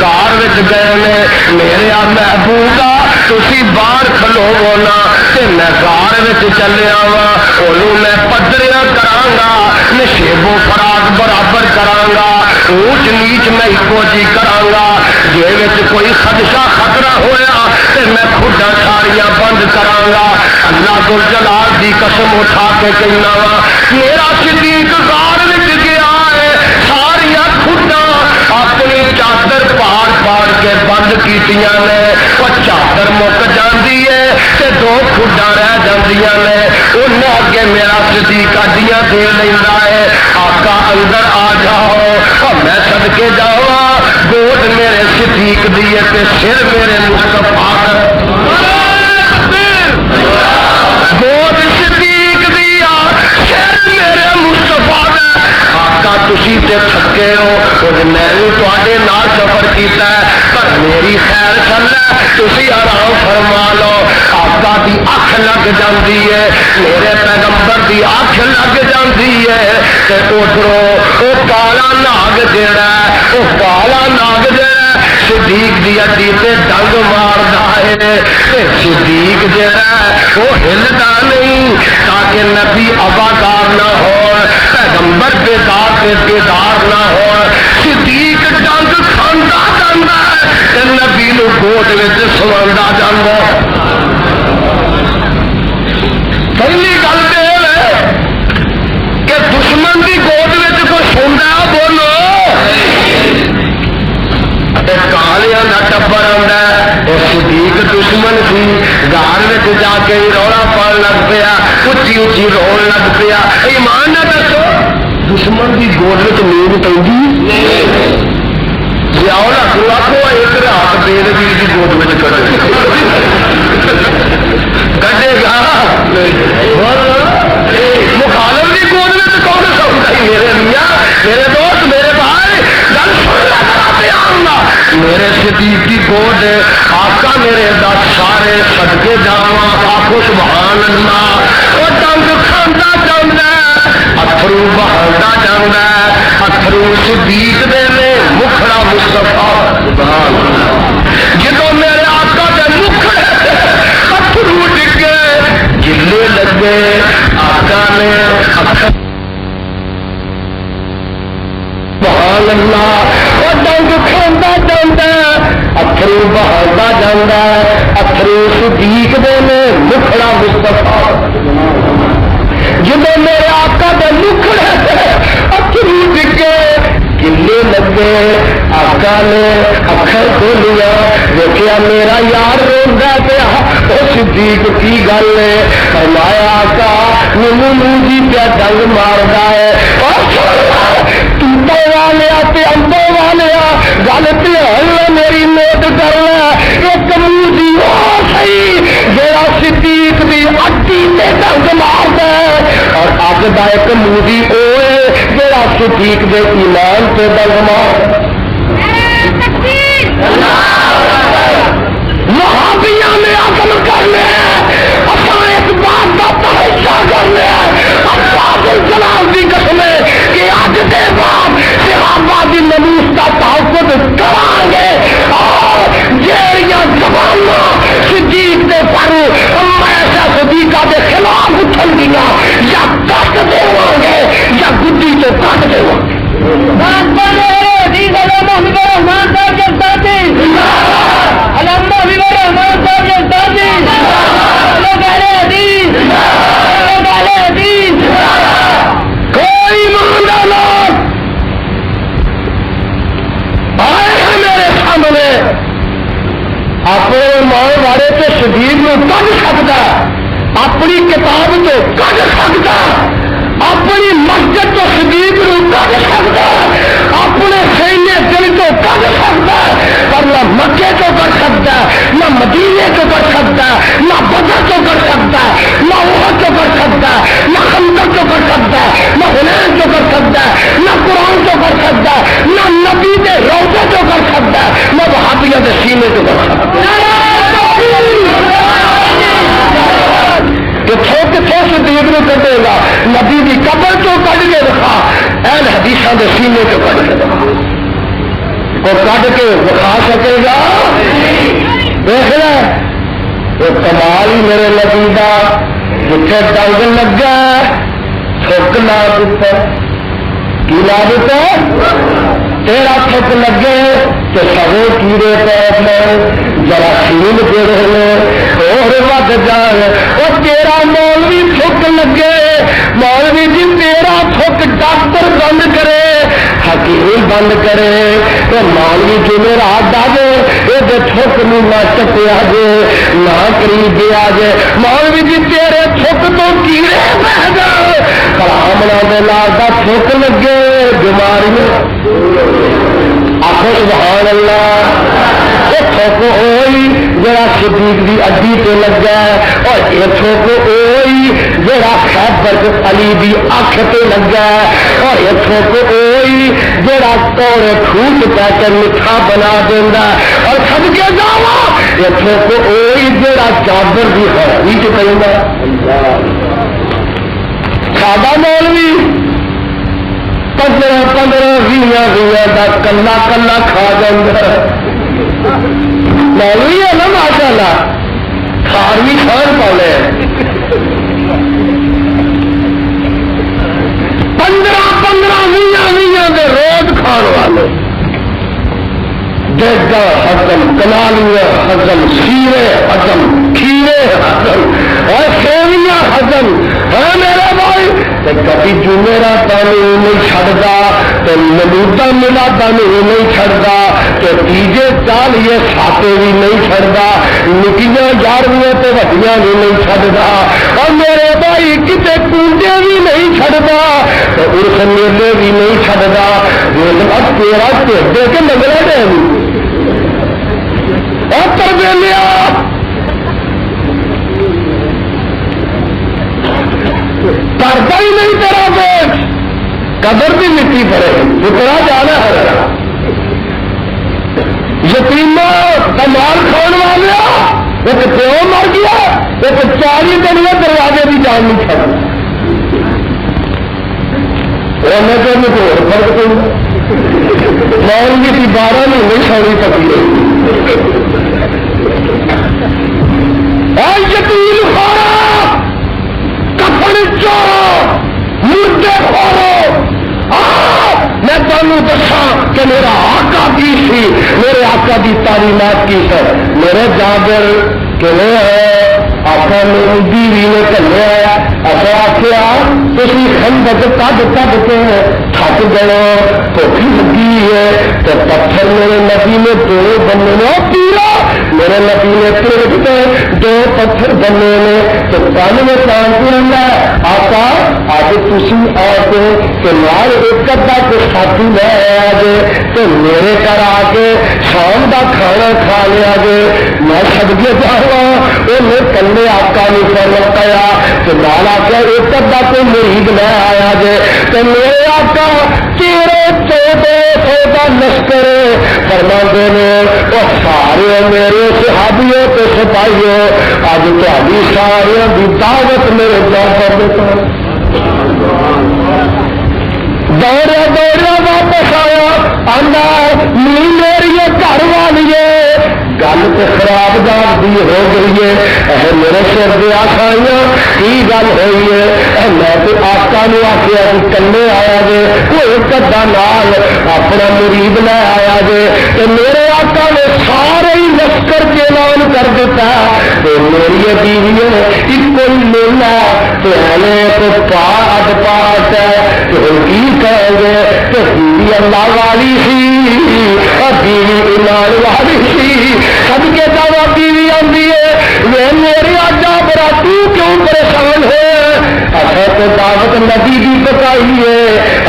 غار وچ گئے نے میرے آ محبوبا تسی باہر کھلو نا تے میں غار وچ چلیا وا انہوں میں پدریا کراں گا نشیب و فراق برابر کراں گا اونچ نیچ میں ایکو جی کراں گا. جے وچ کوئی خدشہ خطرہ ہویا تے میں کھڈاں ساریاں بند کراں گا. اللہ ذو الجلال دی قسم اٹھا کے کہنا وا میرا صدیق غار وچ گیا ہے ساریاں کھڈاں اپنی چادر پاڑ پاڑ کے بند کیتیاں نے. وہ چادر مک جاندی ہے تے دو کھڈاں رہ جاندیاں نے. انہیں اگے میرا صدیق اڈیاں دے لیندا ہے آقا اندر آ جاؤ. اور میں صدقے جاواں گود میرے صدیق دی ہے تے سر میرے مصطفیٰ گود صدیق دی سر میرے مصطفیٰ آقا تسی تے تھکے ہو میں بھی تواڈے نال سفر کیتا ہے پر میری خیر چلے تسی آرام فرما لو. آقا دی اکھ لگ جاندی ہے میرے پیغمبر دی اکھ لگ جاندی ہے تے ادھروں او کالا ناگ جیڑا ہے او کالا ناگ جیڑا ہے صدیق دی ہڈی تے ڈنگ ماردا ہے تے صدیق جیڑا ہے وہ ہلدا نہیں تاکہ نبی ابادار نہ ہو پیغمبر بیدار تے بیدار نہ ہو. صدیق ڈنگ کھاندا جاندا ہے تے نبی نو گود وچ سواندا جاندا. پہلی گل تے ہے کہ دشمن دی گود وچ کوئی سوندا بولو کالیاں کا ٹبر آتا ہے صدیق دشمن سی گھر میں جا کے رولا پڑ لگ پیا اچھی اچھی رو لگ پیا. ایمان نہ دسو دشمن کی گود میں نیند پی جاؤ نا آخو ایک رات بے نبی کی گود میں کٹے گا مخالف کی گود میں کون سمجھا میرے میاں میرے دوست میرے بھائی گل سن لا میرے صدیق کی گود آقا میرے دس سارے صدقے جاواں آخو سبحان اللہ. وہ ڈنگ کھانا جانا اتھرو بہانا جانا اتھرو صدیق دے نے مکھڑا مصطفیٰ سبحان اللہ. جدو میرے آقا دے مکھڑے اتھرو ڈگے گلے لگے آقا نے سبحان اللہ. وہ ڈنگ کھانا جانا اتھرو بہانا جانا اتھرو صدیق دے نے مکھڑا مصطفیٰ. جدو میرے آقا دے مکھڑے اتھرو ڈگے گلے لگے آقا نے اکھر کھولیا دیکھیا میرا یار روندا پیا. وہ صدیق کی گل ہے فرمایا آقا منہ جی پیا ڈنگ ماردا ہے. ٹوٹے والے امبو والے گل پہ میری نوٹ کرنا ایک منہ دی وہ سی جڑا صدیق دی اڈی تے ڈنگ ماردا ہے اور اگ دا ایک منہ دی وہ ہے جڑا صدیق دے ایمان تے ڈنگ ماردا. وہابیاں نے عزم کرنے اپنا اس بات کا تحاشا کرنے جلال دی قسم کہ اج دے بعد صحابہ دی نموس کا تحفظ کران گے اور جیڑیاں زباناں صدیق دے پر ہمیشہ صدیقہ دے خلاف اٹھن گیا یا کٹ دے گے یا گڈی تو اپنے ماں بارے تو شدید میں کھ سکتا، اپنی کتاب تو کھ سکتا، اپنی مسجد تو شدید میں کھ سکتا، اپنے سینے دل تو کھ سکتا، پر نہ مکے تو کر سکتا، نہ مدینے تو کر سکتا، نہ بدر تو کر سکتا، نہ احد تو کر سکتا، نہ خندق تو کر سکتا، نہ حنین تو کر سکتا، نہ قرآن تو کر سکتا، نہ نبی کے روزے تو کر سکتا، نہ وہابیوں کے سینے تو کر سکتا۔ کتوں کتوں صدیق نو کٹے گا؟ نبی کی قبر تو کٹ کے دکھا، اہل حدیثاں دے سینے تو کٹ کے دکھا، وہ کٹ کے دکھا سکے گا؟ دیکھ لے وہ کمال ہی میرے نبی دا، جتھے ڈنگ لگا تھک لا دیتا، کی لا دیتا؟ تیرا تھک لگے تو سگے کیڑے پیٹ لے، جراثیم جڑے لے اور ود جان، وہ تیرا مولوی تھک لگے، مولوی جی تیرا تھک ڈاکٹر بند کرے، حکیم بند کرے، تو مولوی جی میرا دے یہ تھک نہیں نہ چپیا جے نہ قریب آ جے، مولوی جی تیرے تھک تو کیڑے پہ جائے، کلام نام کا تھک لگے بیماری آخو سبحان اللہ، تھوک ہوئی جڑا صدیق دی اڈی تے لگا، اور یہ تھوک ہوئی جڑا خیبر علی دی اکھ تے لگا، اور یہ تھوک ہوئی جڑا کوڑے کھوٹ پہ کے میٹھا بنا دینا، اور سب کے جاوا یہ تھوک ہوئی جڑا چادر دی ہری چ پہ سادہ مولوی 15-20 کا کلا کلا کھا جاتا مولوی ہے نا ماشاء اللہ، کھاروی کھان پالے 15-20 کے روز کھان والے، دیگا ہزم، کنالیاں ہزم، سیرے ہزم، کھیرے ہزم اور سیویاں ہزم ہے میرے بھائی، کبھی جمعرا پانی نہیں چھڑتا، تو ملوتا ملا پانی نہیں چھڑتا، تو تیجے چال یہ ساتے بھی نہیں چھڑتا، نکیاں یارویں تو وڈیاں بھی نہیں چھڑتا، اور میرے بھائی کتے کونڈے بھی نہیں چھڑتا، تو اس میلے بھی نہیں چھڑتا، اب تیرا دے کے لگنا دے اور کر دے لیا کرتا ہی نہیں تیرا بیچ، قدر بھی مٹی پڑے اتنا جانا ہے، یتیما کمال کھان والا ایک پیو مر گیا، ایک 40 دن میں دروازے کی جان نہیں چھڑا، میں تو فرق پہ مولوی کی 12 مہینے سونی پکی یتیم خورا کپڑ چورو مردے خورو، میں تمہیں دسا کہ میرا آقا کی سی، میرے آقا کی تعلیمات کی سر، میرے جابر کہ آقا میری بیوی نے کلے ایسا آخیا تھی خندق کد کد کے تھک گئے بھوک لگی ہے، تو پتھر میرے نبی نے 2 بنے نے پیلا، میرے نبی نے پیٹ کے 2 پتھر بنے نے، تو کل میں کام کرنا آقا اج تھی آ کے کہ لال ایک ادا کے ساتھی لے آیا جے، تو میرے گھر آ کے شام کا کھانا کھا لیا جے، میں سدگے جاوا انہیں کلے آقا نہیں فرق پایا، تو لال آ کے ایک ادا کو مرید لے آیا جے، تو میرے آقا تیرے 1400 کا لشکر فرما دے اور سارے میرے صحابیوں کے سپاہیوں اج تاری سارے کی دعوت میرے جا کر دیتا، دوڑیا دوڑیا واپس آیا، آنا میری گھر والی گل تو خراب جات دی ہو گئی ہے، میرے سر دیا کھائیاں کی گل ہوئی ہے، میں تو آقا نے آخیا کلے آیا جے، کوئی کدا نال اپنا مرید لے آیا جے، تو میرے آقا نے سارے ہی لشکر کے اعلان کر دیتا، تو میری بیوی ایک لینا تو پاٹ پاٹ ہے، تو کی کہیں گے کہ بیوی اللہ والی سی اور بیوی ایمان والی سی، سب کے دعوی تو دعوت نبی کی پکائی ہے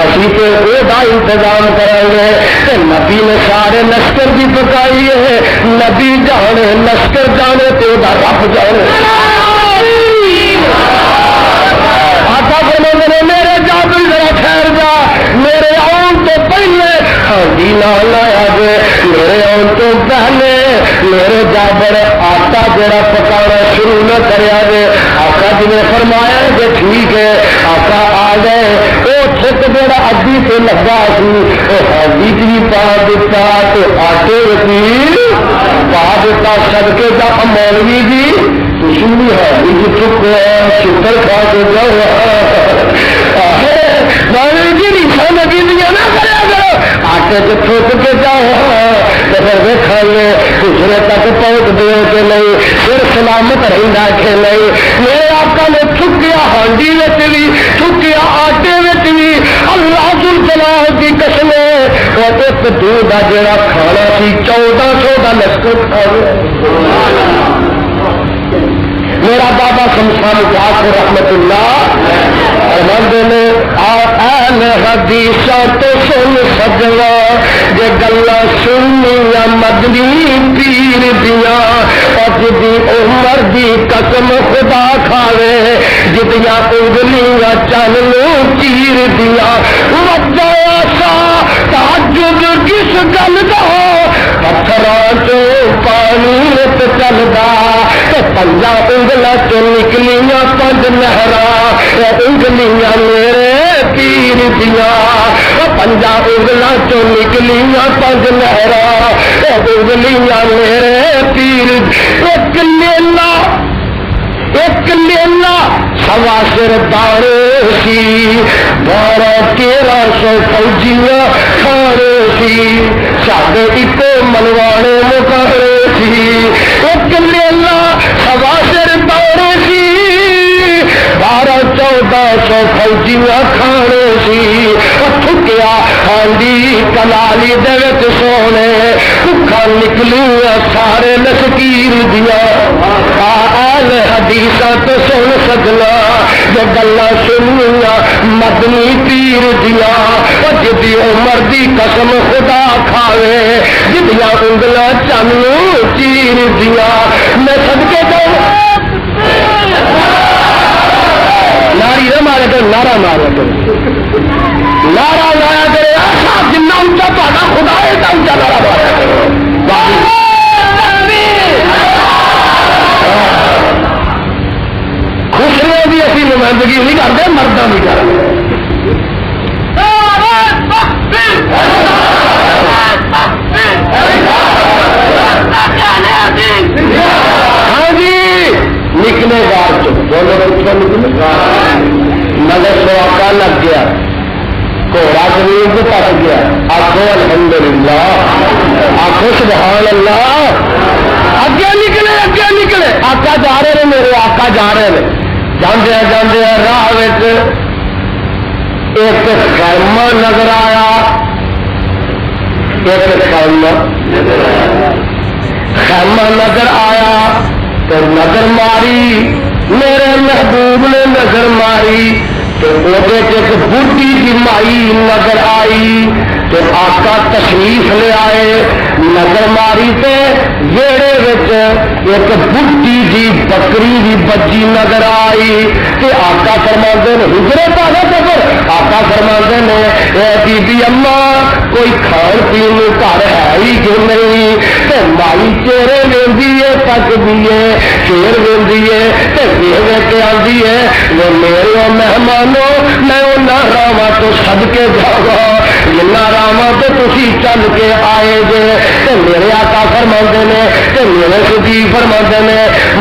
اسی تو وہ انتظام کریں گے کہ نبی نے سارے لشکر بھی پکائی ہے نبی جانے لشکر جانے تو رب جانے آقا بولے میرے جادو ذرا ٹھہر جا میرے آن تو پہلے ہانڈی نہ لایا جے میرے آن تو پہلے میرے جابر آٹا جڑا پکانا شروع نہ کریا جے آقا جی نے فرمایا کہ ٹھیک ہے آقا آ گئے وہ چھت جڑا ادھی سے لگا سی وہ ہانڈی بھی پا دیتا تو آٹے بھی پا دیتا صدقے کا مولوی جی تھی ہے چپ شکر کھا کے جاؤ جی نشان نگیندیاں نہ کریا کرو آٹے سے ٹھوک کے جاؤ تو پھر دیکھا گے دوسرے تک پہنچ دے کہ نہیں پھر سلامت رہتا کہ نہیں میرے آقا نے چکیا ہانڈی بھی چکیا آٹے بھی اللہ ذوالجلال کی قسم اور ایک دودھ کا جڑا کھانا سی 1400 کا لشکر کھا گیا میرا بابا شمشان جاس رحمت اللہ فرماندے نے اہل حدیث تو سن سجنا جے گلاں سنیا مدنی پیر دیا اج دی عمر دی قسم خدا کھاوے جدیاں انگلیاں چل لو چیر دیا وجہ سا تہجد کس گل دا پتھراں چوں پانی چلدا پنجا انگلا چ نکلیاں 5 نہراں انگلیاں میرے پیر دیا پنجا انگلا چ نکلیاں 5 نہراں انگلیاں میرے پیر ایک لیلا سوا سر داڑے سی 1200-1300 فوجیاں کھانے سی ساڈے ایک منوانے مقابلے سی ایک لیلا سوا سر داڑے سی 1200-1400 فوجیاں کھانے سی تھکیا ہانڈی کلالی دے وچ سونے بھکھا نکلیاں سارے لشکیر دیا آل حدیث تو سن سجنا جو گلا سنیا مدنی پیر دیا جدی عمر دی قسم خدا کھاوے جدیاں انگلا چنو چیر دیا میں صدقے جاؤں ناری نہ مارے تو نعرہ مارے تو نعرہ لایا کرے ایسا جنہ اونچا تا خدا ہے تا اونچا نعرہ مارا کرو خوشیاں بھی اسی نمائندگی نہیں کرتے مردہ بھی کرتے ہاں جی نکلے گا بولو نظر سواقع لگ گیا گھوڑا زمین کو پٹ گیا آخو الحمدللہ آخو سبحان اللہ اگے نکلے آقا جا رہے ہیں میرے آقا جا رہے ہیں جاندے راہ ایک خیمہ نظر آیا خیمہ نظر آیا تو نظر ماری میرے محبوب نے نظر ماری تو وہ ایک بڈھی کی مائی نظر آئی تو آقا تشریف لے آئے نظر ماری تے ویڑے ایک بڈھی جی بکری بھی بجی نظر آئی تے آقا فرماندے نے ہجرت آ گئے آقا فرماندے نے اے بی بی اماں کوئی کھان پین گھر ہے ہی کہ نہیں تے مائی چہرے ویندی ہے تکدی ہے چیر ویندی ہے تے ویکھ کے آندی ہے وہ میرے مہمانوں میں انہاں راواں تو صدقے جاواں جنہاں راواں تے تسی چل کے آئے جے تے میرے آقا فرماندے نے تے میرے سبھی فرماندے نے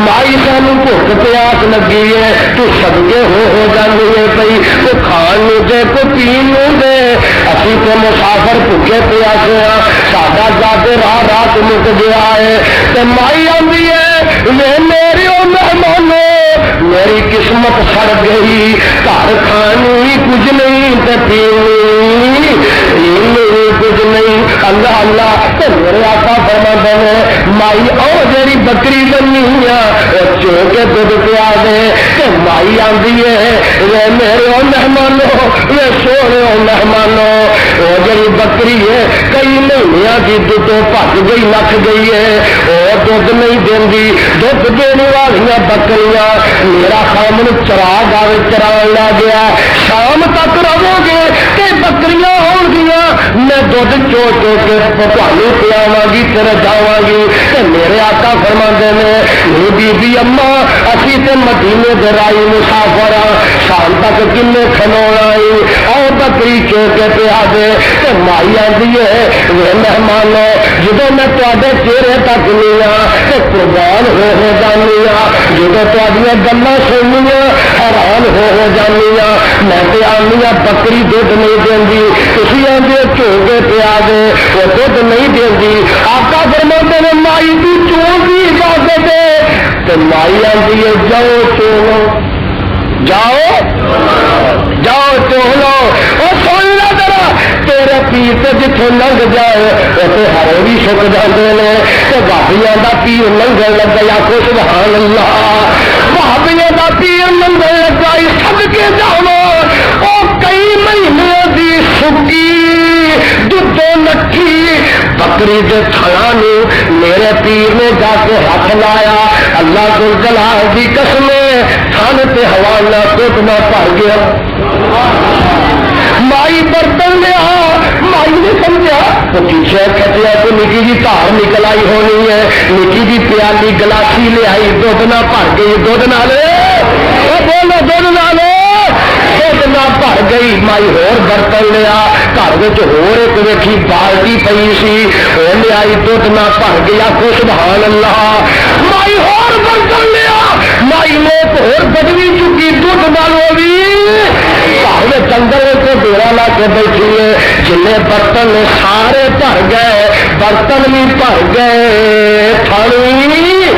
مائی سانوں بھوک پیاس لگی ہے تو صدقے ہو جاندی ہے پئی کو کھان نو دے کو پین نو دے اسی تے مسافر بھوکے پیاسے ہاں ساڈا جاتے راہ مک گیا ہے تے مائی آندی ہے میرے مہمانوں میری قسمت سڑ گئی گھر کھانی کچھ نہیں تے پینی کچھ نہیں اللہ اللہ تے میرے آقا فرماندے نے مائی او جیڑی بکری بنی چو کے دودھ پیا دے تے مائی آندی ہے یہ میرے مہمانوں یہ سونے مہمانوں وہ جی بکری ہے کئی مہینوں کی دودھوں بھج گئی لکھ گئی ہے وہ دھد نہیں دینی دھد دینے والی بکریاں میرا خامن چرا گاوے چران لا گیا شام تک رہو گے کہ بکریاں ہو گیا میں دھد چو چو کے پانی پلاوا گی پھر جاواں گی کہ میرے آقا فرماندے نے بی بی اما اسی تے مدینے دے رائی مسافر شام تک کنے کھلونا اور بکری چو کے پیا دے کہ مائی آدھی ہے وہ مہمانوں جدو میں تے چہرے تک نہیں کہ قربان ہو جانی جدو تھوڑی گلا سننی حیران ہو جانی میں تو آنی بکری دھد نہیں دینی تھی آدھے چو کے پیا دے وہ دھد نہیں دینی آقا فرماندے نے مائی کی چون کی اجازت ہے تو مائی آدھی ہے جاؤ چولو جاؤ جاؤ چولو اور سن لو ذرا تیرے پیر سے جتوں لنگ جائے اتنے ہرے بھی سک جاتے ہیں تو بابیا کا پیر لنگن لگا کو سبحان اللہ بابیا کا پیر لنگن لگا سد کے جاؤ وہ کئی مہینے کی سکی دودھوں نٹھی بکری کے تھنا میرے پیر نے جا کے ہاتھ لایا اللہ کو جلال کی قسم تھن سے حوالہ دودھ نہ بھر گیا مائی برتن لیا مائی نے سمجھا وہ پیچھے کھٹیا تو نکی جی دھار نکل آئی ہونی ہے نکی جی پیالی گلاسی لے آئی دودھ نہ بھر گئی دودھ نہ لے بولو دودھ نہ لے دودھ نہ بھر گئی مائی ہور برتن لیا گھر ہور ایک ویکھی بالٹی پئی سی وہ لے آئی دودھ نہ بھر گیا کو سبحان اللہ مائی ہور برتن لیا مائی نے ایک ہور بدوی چکی دودھ نالوں بھی گھر چندر کو ڈیرا لا کے بیٹھی ہے جن برتن سارے بھر گئے برتن بھی بھر گئے تھالی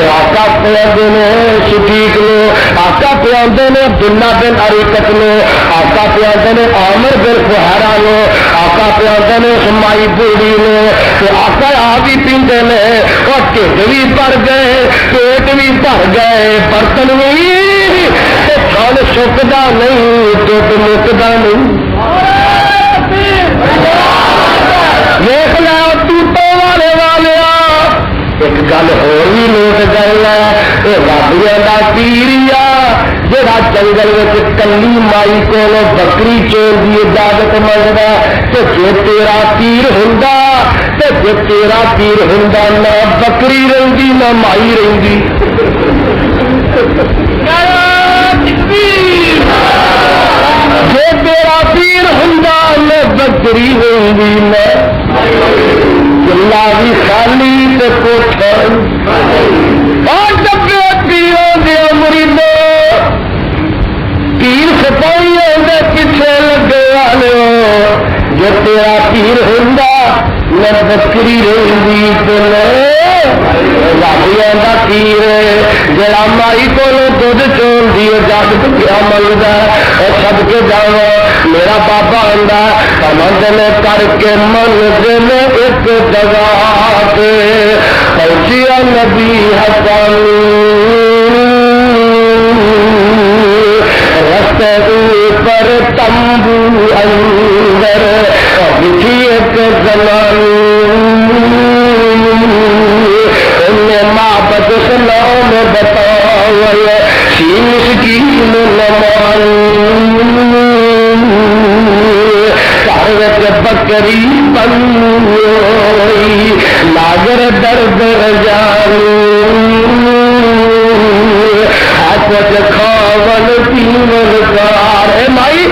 آقا پیاندے نے صدیق نے آقا پیاندے نے عبداللہ بن اریکت نے آقا پیاندے نے عامر بن فہرا نے آقا پیاندے نے سمائی بوڑی نے تو آقا آ بھی پیندے نے اور ٹھڈ بھی بھر گئے پیٹ بھی بھر گئے برتن بھی تھن سکدا نہیں دودھ مکدا نہیں دیکھ لو ٹوٹے والے والیا ایک گل ہور بھی نوٹ کر لے یہ رابیا کا پیر جڑا جنگل میں کلی مائی کو بکری چون کی اجازت منگتا تو جی تیرا پیر ہوں تو جی تیرا پیر ہوں نہ بکری رہی نہ مائی رہی جی تیرا پیر ہوں نہ بکری رہی نہ گلا بھی خالی تے کوٹھا اور ڈبے پیروں دے مریدو پیر سپاہی دے پیچھے لگے والے جو تیرا پیر ہوں نہ بکری رہی رابیا کا پیر جڑا مائی کو دودھ چون دی اجازت کیا منگتا اور سب کے جانا میرا بابا آندا سمجھ نے کر کے منزل ایک جگہ پہ پہنچیا نبی حسن رستے اوپر تمبو اندر بچھی ایک زمان محبت سلام بتاؤ شیش کی نمان گھر بکری بنوئی لاگر درد جانو کچھ کھاول پیول کار مائی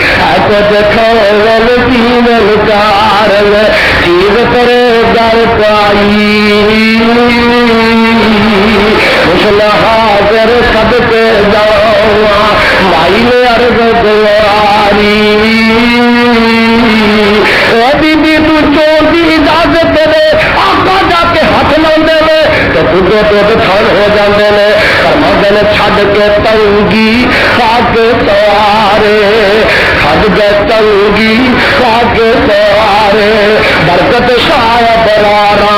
کچھ کھاول پیول کار چیز کرے گر پائی مسلح حاضر سب کے جاؤ مائی نے عرض دواری بی بی تو چون کی اجازت دے آقا جا کے ہاتھ لاندے نے تو دودھے دودھ تھن ہو جاندے نے فرماندے نے چھڈ کے تنگی کھا کے سوارے چھڈ کے تنگی کھا کے سوارے برکت شاید برارا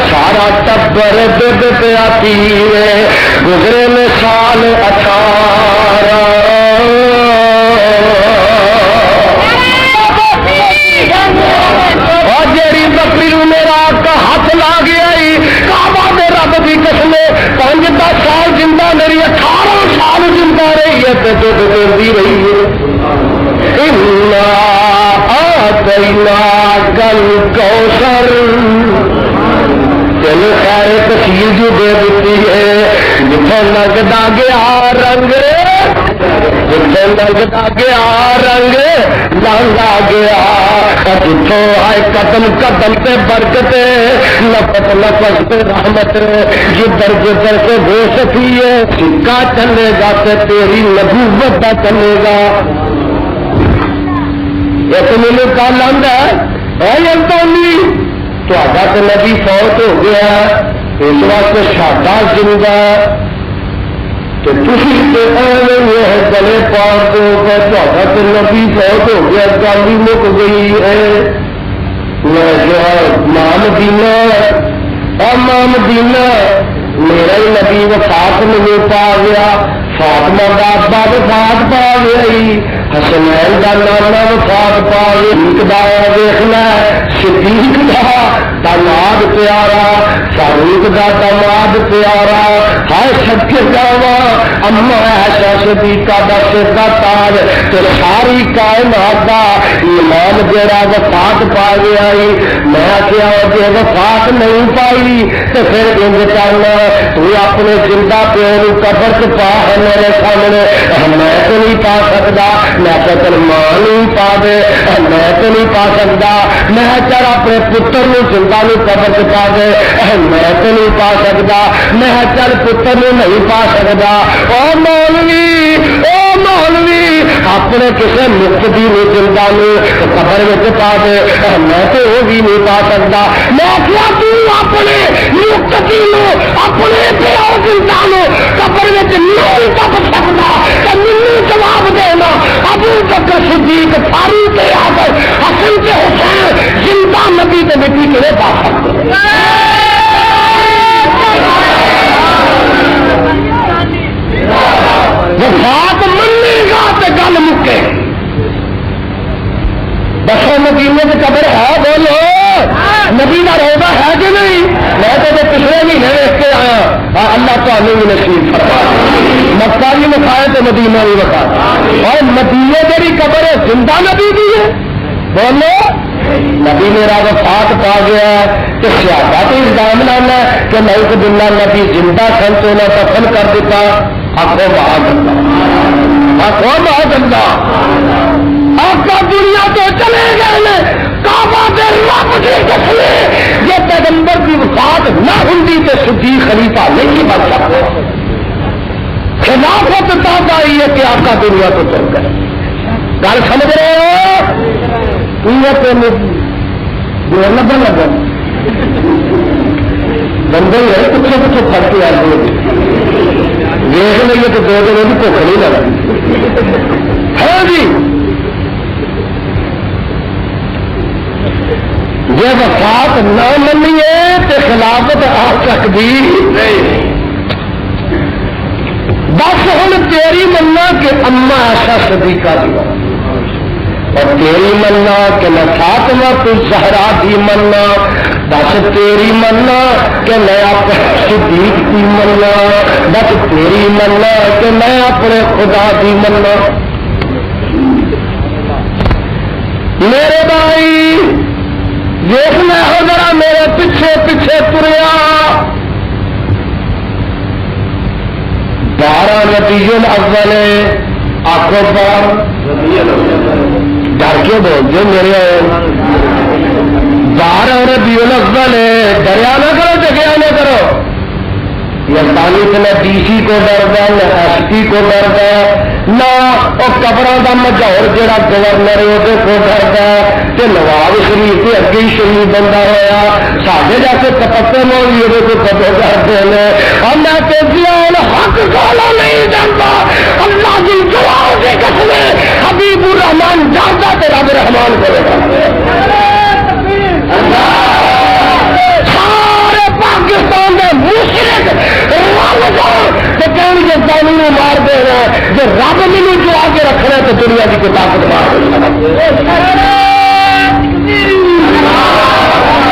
سارا ٹب بڑے دب پیا پیے گزرے میں سال 18 اور جیڑی بکری میرا کا ہاتھ لا گیا کعبہ دے رب کی قسم 5-10 سال زندہ میری 18 سال زندہ رہی ہے تو دودھ دیتی رہی ہے گل کوثر تین خیر تفصیل جو دے دیتی ہے جتوں لگتا گیا رنگ جتوں لگتا گیا رنگ لانگا گیا جتوں آئے قدم قدم پہ برکت لفظ لفظ پہ رحمت جدھر جدھر سے ہو سکی ہے سکہ چلے گا تو تیری نبوت کا چلے گا ایک میرے کل آتا ہے یزدانی تو نبی فوت ہو گیا اس واسطے ساڈا زندہ تو تھی گلے پاڑ دو گے تو نبی فوت ہو گیا گل ہی مک گئی ہے ماں مدینہ ماں مدینہ میرا ہی نبی وفات نہیں پا گیا فاطمہ کا ابا وفات پا گیا حسنین کا نانا وفات پا گیا دیکھنا صدیق کا دماد پیارا فاروق کا دماد پیارا ہر سب کے جاوا اما ایسا صدیقہ کا سر کا تاج تو ساری کائنات کا ایمان جڑا وفات پا گیا میں کیا جی وفات نہیں پائی تو پھر انج کرنا تو اپنے زندہ پیو قبر چ پا ہے میرے سامنے میں تو نہیں پا سکتا میں تو چل ماں نہیں پا دے میں تو نہیں پا سکتا میں چل اپنے پتر زندہ قبر چ پا دے میں تو نہیں پا سکتا میں چل پتر نہیں پا سکتا او مولوی اپنے کسی مقتدی زندہ قبر میں پا دے میں تو وہ بھی نہیں پا سکتا میں کیا تو اپنے مقتدی اپنے پیو زندہ قبر میں نہیں پا سکتا تو مینوں جواب دینا ابو بکر صدیق فاروق اعظم حسن کے حسین زندہ نبی کے مٹی کے پا سکتے وفات منے گا تو گل مکے دسو مدینے کی قبر ہے بولو نبی کا روزہ ہے کہ نہیں میں تو پچھلے مہینے دیکھ کے آیا اللہ تعالی بھی نصیب فرما مکہ بھی مکھائے تو مدینہ بھی مکھائے اور مدینے کی قبر ہے زندہ نبی کی ہے بولو نبی میرا وفات پا گیا تو سیادہ تو الزام لانا کہ نہیں تو دلہ نبی زندہ سن تو انہیں دفن کر دیتا آخو بہت گندا آخو بہت گندا آقا دنیا تو چلے گئے کعبہ دے رب کی قسم یہ پیغمبر کی وفات نہ ہوتی تو صدیق خلیفہ نہیں بن سکتے خلافت تب آئی ہے کہ آقا دنیا تو چل گئے گل سمجھ رہے ہو لگن لگن بندے ہے پچھے پچھے پھٹ کے آئے دیکھ لیے تو 2 دنوں کی بھوک نہیں لگتی ہے جی جی وفات نہ منیے تو خلافت آ سکتی نہیں بس ہوں تیری مننا کہ اما ایسا صدیقہ دی اور تیری مننا کہ میں فاطمہ الزہرا دی مننا بس تیری مننا کہ میں اپنے صدیق دی مننا بس تیری مننا کہ میں اپنے خدا دی مننا میرے بھائی دیکھنا ہو ذرا میرے پیچھے پیچھے تریا 12 ربیع الاول آخو بار ڈر کے بولتے میرے 12 ربیع الاول ڈریا نہ کرو جگیا نہ کرو یزدانی سے نہ ڈی سی کو ڈرتا نہ ایس پی کو ڈرتا نہ وہ قبروں کا مجور جہاں گورنر ہے وہ کو ڈرتا کہ نواب شریف کے اگے ہی شہید بندہ ہوا سارے جیسے تپتے لوگ یہ کو کدو ڈرتے ہیں اور میں تو حق گالا نہیں جانتا اللہ کی جواب کے قسم حبیب الرحمان جانتا کہ رب رحمان کو سارے پاکستان کے رب مینو جو آگے رکھنا تو دنیا کی کوئی طاقت مار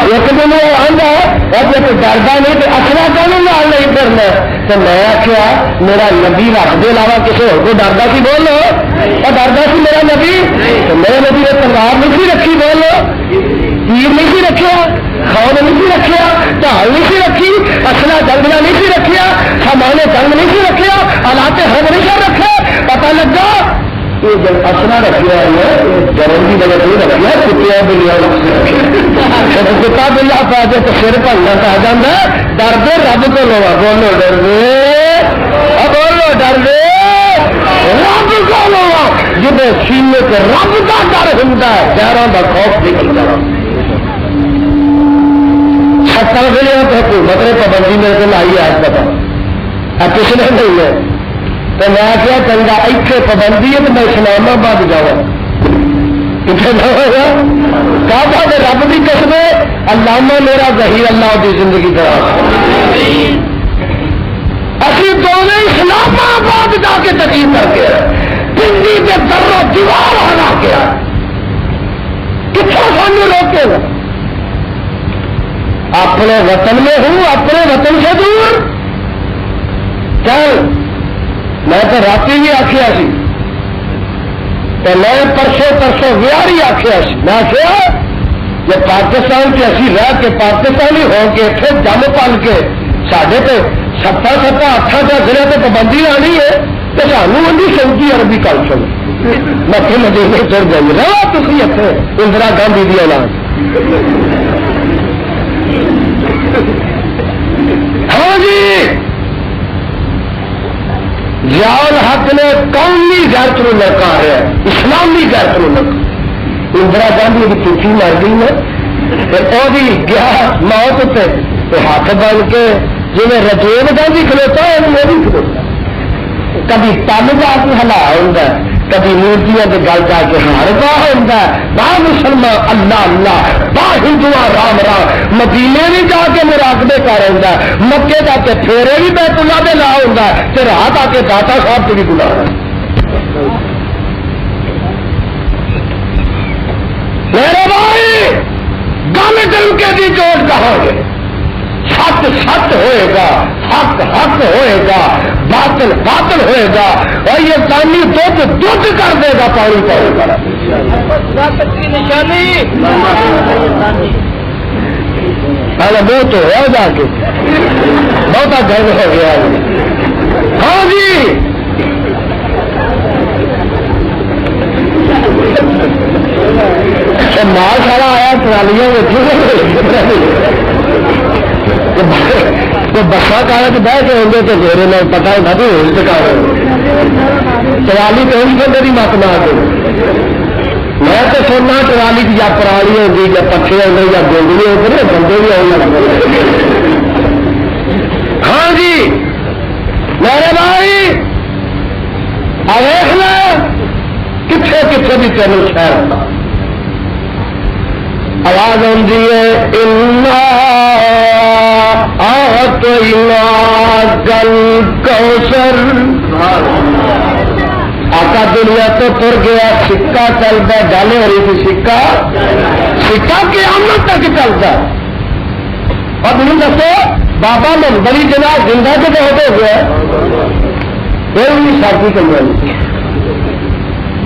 ایک دن وہ آتا ہے جب ڈردا نہیں تو اصلا کہنے نال نہیں کرنا تو میں آخیا میرا نبی رب کے علاوہ کسی اور کو ڈردا سی بولو اور ڈردا سی میرا نبی تو میرے نبی نے تلوار نہیں سی رکھی بولو تیر نہیں سی رکھیا خوف نہیں سی رکھیا ڈھال نہیں سی رکھی اصلا جنگلا نہیں سی رکھیا سامان جنگ نہیں سی رکھیا آلات حرب نہیں سی رکھے پتا لگا یہ جب اصلا رکھا ہے جنم کی وجہ سے رکھا کتیا بلیا جب کتا بلا پا جائے تو سر بھننا پہ جانا ڈر دے رب کو لوا بولو ڈر دے بولو ڈر دے رب کو لوا جب سینے کو رب کا ڈر ہوں گیارہ کا خوف نکلتا چھتر گیا تو حکومت نے پابندی میرے کو لائی ہے پتا کسی نے نہیں ہے تو میں کیا چنگا اتنے پابندی ہے تو میں اسلام آباد جاؤں رب کی قسم علامہ میرا ظہیر اللہ کی زندگی کرا اسی دونوں اسلام آباد جا کے تقریر کر کے پنڈی کے درو دیوار ہٹا کے کتوں سانو روکے گا اپنے وطن میں ہوں اپنے وطن سے دور چل میں تو رات بھی آخیا سی میں پرسوں ویاری آخیا سی میں آخیا جب پاکستان سے اسی رہ کے پاکستانی ہو کے اتنے جم پل کے سڈے تو 7-8 ضلع سے پابندی آنی ہے تو سانو آدھی سعودی عربی کلچر مکے مدینے چڑھ جائیے رہا تھی اتنے اندرا گاندھی کی اعلان ہاں جی ضیاء حق نے قومی غیرت کو لڑکا ہے اسلامی غیرت کو لڑکا اندرا گاندھی کی چوٹھی مر گئی ہے وہ بھی گیا موت پہ ہاتھ بن کے جی راجیو گاندھی کھلوتا ہے وہ بھی کھلوتا کبھی تل جا کے ہلا ہوں کبھی مورتیاں کے گل جا کے ہار پا ہوں باہ مسلمان اللہ اللہ باہ ہندو رام رام مدینے بھی جا کے مراقبے کر رہا مکے جا کے پھیرے بھی بیت اللہ دے لا ہوں رات آ کے داتا صاحب سے بھی بلا میرے بھائی گل ڈل کے دی چوٹ کہاں گے سچ سچ ہوئے گا حق حق ہوئے گا باطل باطل ہوئے گا اور یہ پانی دودھ دودھ کر دے گا پانی پاؤ گا نشانی پہلے منہ تو ہو جا کے بہت گرم ہو گیا ہاں جی مال سارا آیا ٹرالیاں بسا کار بہ کے ہوں تو میرے میں پتا ہوتا تو ٹرالی تو ہوں میری مت مار دو میں تو سننا ٹرالی کی یا پرالی ہوگی یا پکے ہوگی یا گونگلی ہوگی بندے بھی آؤں گے ہاں جی میرے بھائی دیکھ لیں کتنے کتنے بھی تینوں شہر آواز آتی ہے کل کوثر آقا دنیا تو تر گیا سکہ چلتا گل ہو رہی تھی سکہ قیامت تک چلتا اور تم دسو بابا منبری جناب زندہ تو بہت ہو گیا کوئی ساتھی کرنا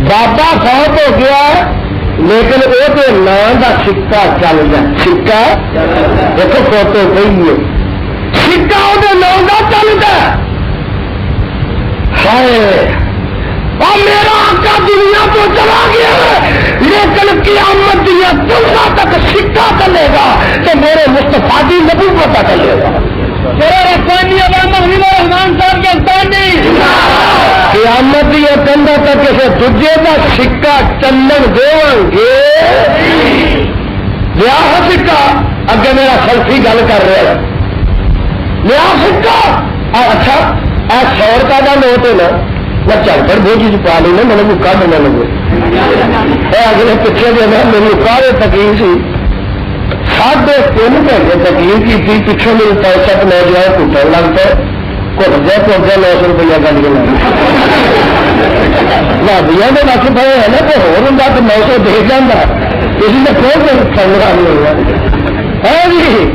بابا فوت ہو گیا لیکن وہ تو نام کا سکہ چل گیا سکہ دیکھو فوٹو گئی ہے سکہ وہ نام کا چلتا ہے اور میرا آقا دنیا تو چلا گیا لیکن قیامت دنیا دنیا تک سکہ چلے گا تو میرے مصطفیٰ کی نبوت کا چلے گا علامہ حبیب رحمان صاحب کے قیامت یہ کندھا تک کسی دوجے کا سکہ چلن دے گے لیا سکہ اگے میرا سلفی گل کر رہا ہے لیا سکہ اچھا 100 روپئے کا نوٹ ہے نا میں چل کر بہت چیز پا لینا میرے مکا دینا لگے اگلے پیچھے دینا میری کارے تقریر سی 3.5 گھنٹے تقریر کی تھی پچھوں میرے پیسہ نوجوان کٹن لگ پہ کٹ جائے 900 روپیہ کر کے بھابیا کے نقص پڑے ہے نا تو ہو 900 دے جانا کسی نے کوئی کھانا نہیں ہوگا ہے جی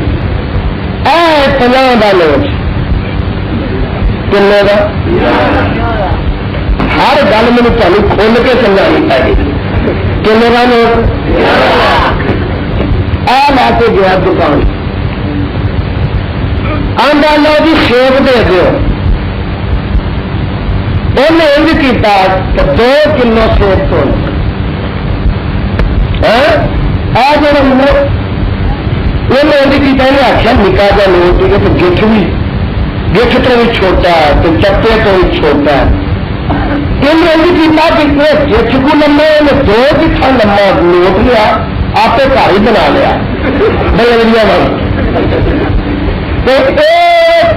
50 کا نوٹ کنے کا ہر گل مجھے تمہیں کھول کے سمجھانی چاہیے کنے کا نوٹ لا کے گیا دکان آدھا لو جی سیب دے دو انہیں انج کیا 2 کلو سیب تو انہیں انج کیا آخیا نکا جا نوٹ تو گٹھ بھی گٹھ تو بھی چھوٹا ہے تو چپے تو بھی چھوٹا ہے انہیں انج کیا کہ گٹھ کو لما انہیں 2 گٹھا لما نوٹ لیا آپ گھر ہی بنا لیا بلیا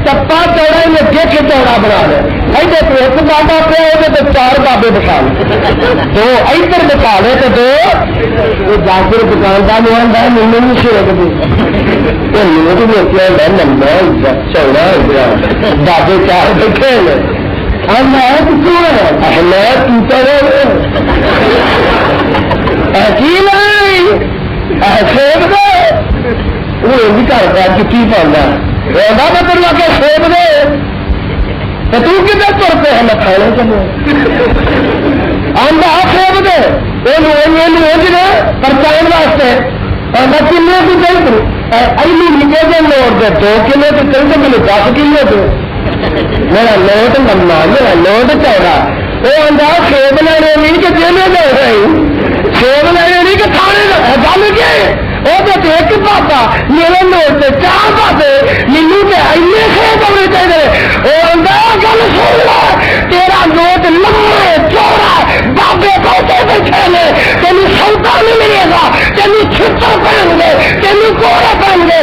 چپا چوڑا انہیں گٹھ چوڑا بنا لیا ادھر ایک بابا پیا تو 4 بابے بٹھا لے 2 ادھر بٹھا لے تو 2 جا کے دکاندار میں آتا ہے مجھے نہیں سیک دے نوٹ دیکھا لمبا چوڑا بابے 4 بیٹھے میں سیب دے وہ بھی کرتا جتی پانا میں تر لا کے سیب دے تو کتنے تر پہ ہے میں کھانے چلے آدھا سیب دے پرچان واسطے کلے کو چاہیے ایلی نکے کے نوٹ دے 2 کلو تو چاہیے مجھے 10 کلو دے میرا نوٹ لمبا میرا نوٹ چوڑا وہ آدھا سیب لینے نہیں کہ جیلے دے رہے سیب لینے نہیں کہ کھانے گل کیا وہ تو ایک پاسا میرے نوٹ سے 4 پاسے مینو تو ایسے سیب ہونے چاہیے وہ آدھا گل سن لا تیرا نوٹ لمبا چوڑا بابے بہتے بیٹھے نے تینوں سودا نہیں ملے گا تینوں چھتر پہن گے تینوں کوڑے پہن گے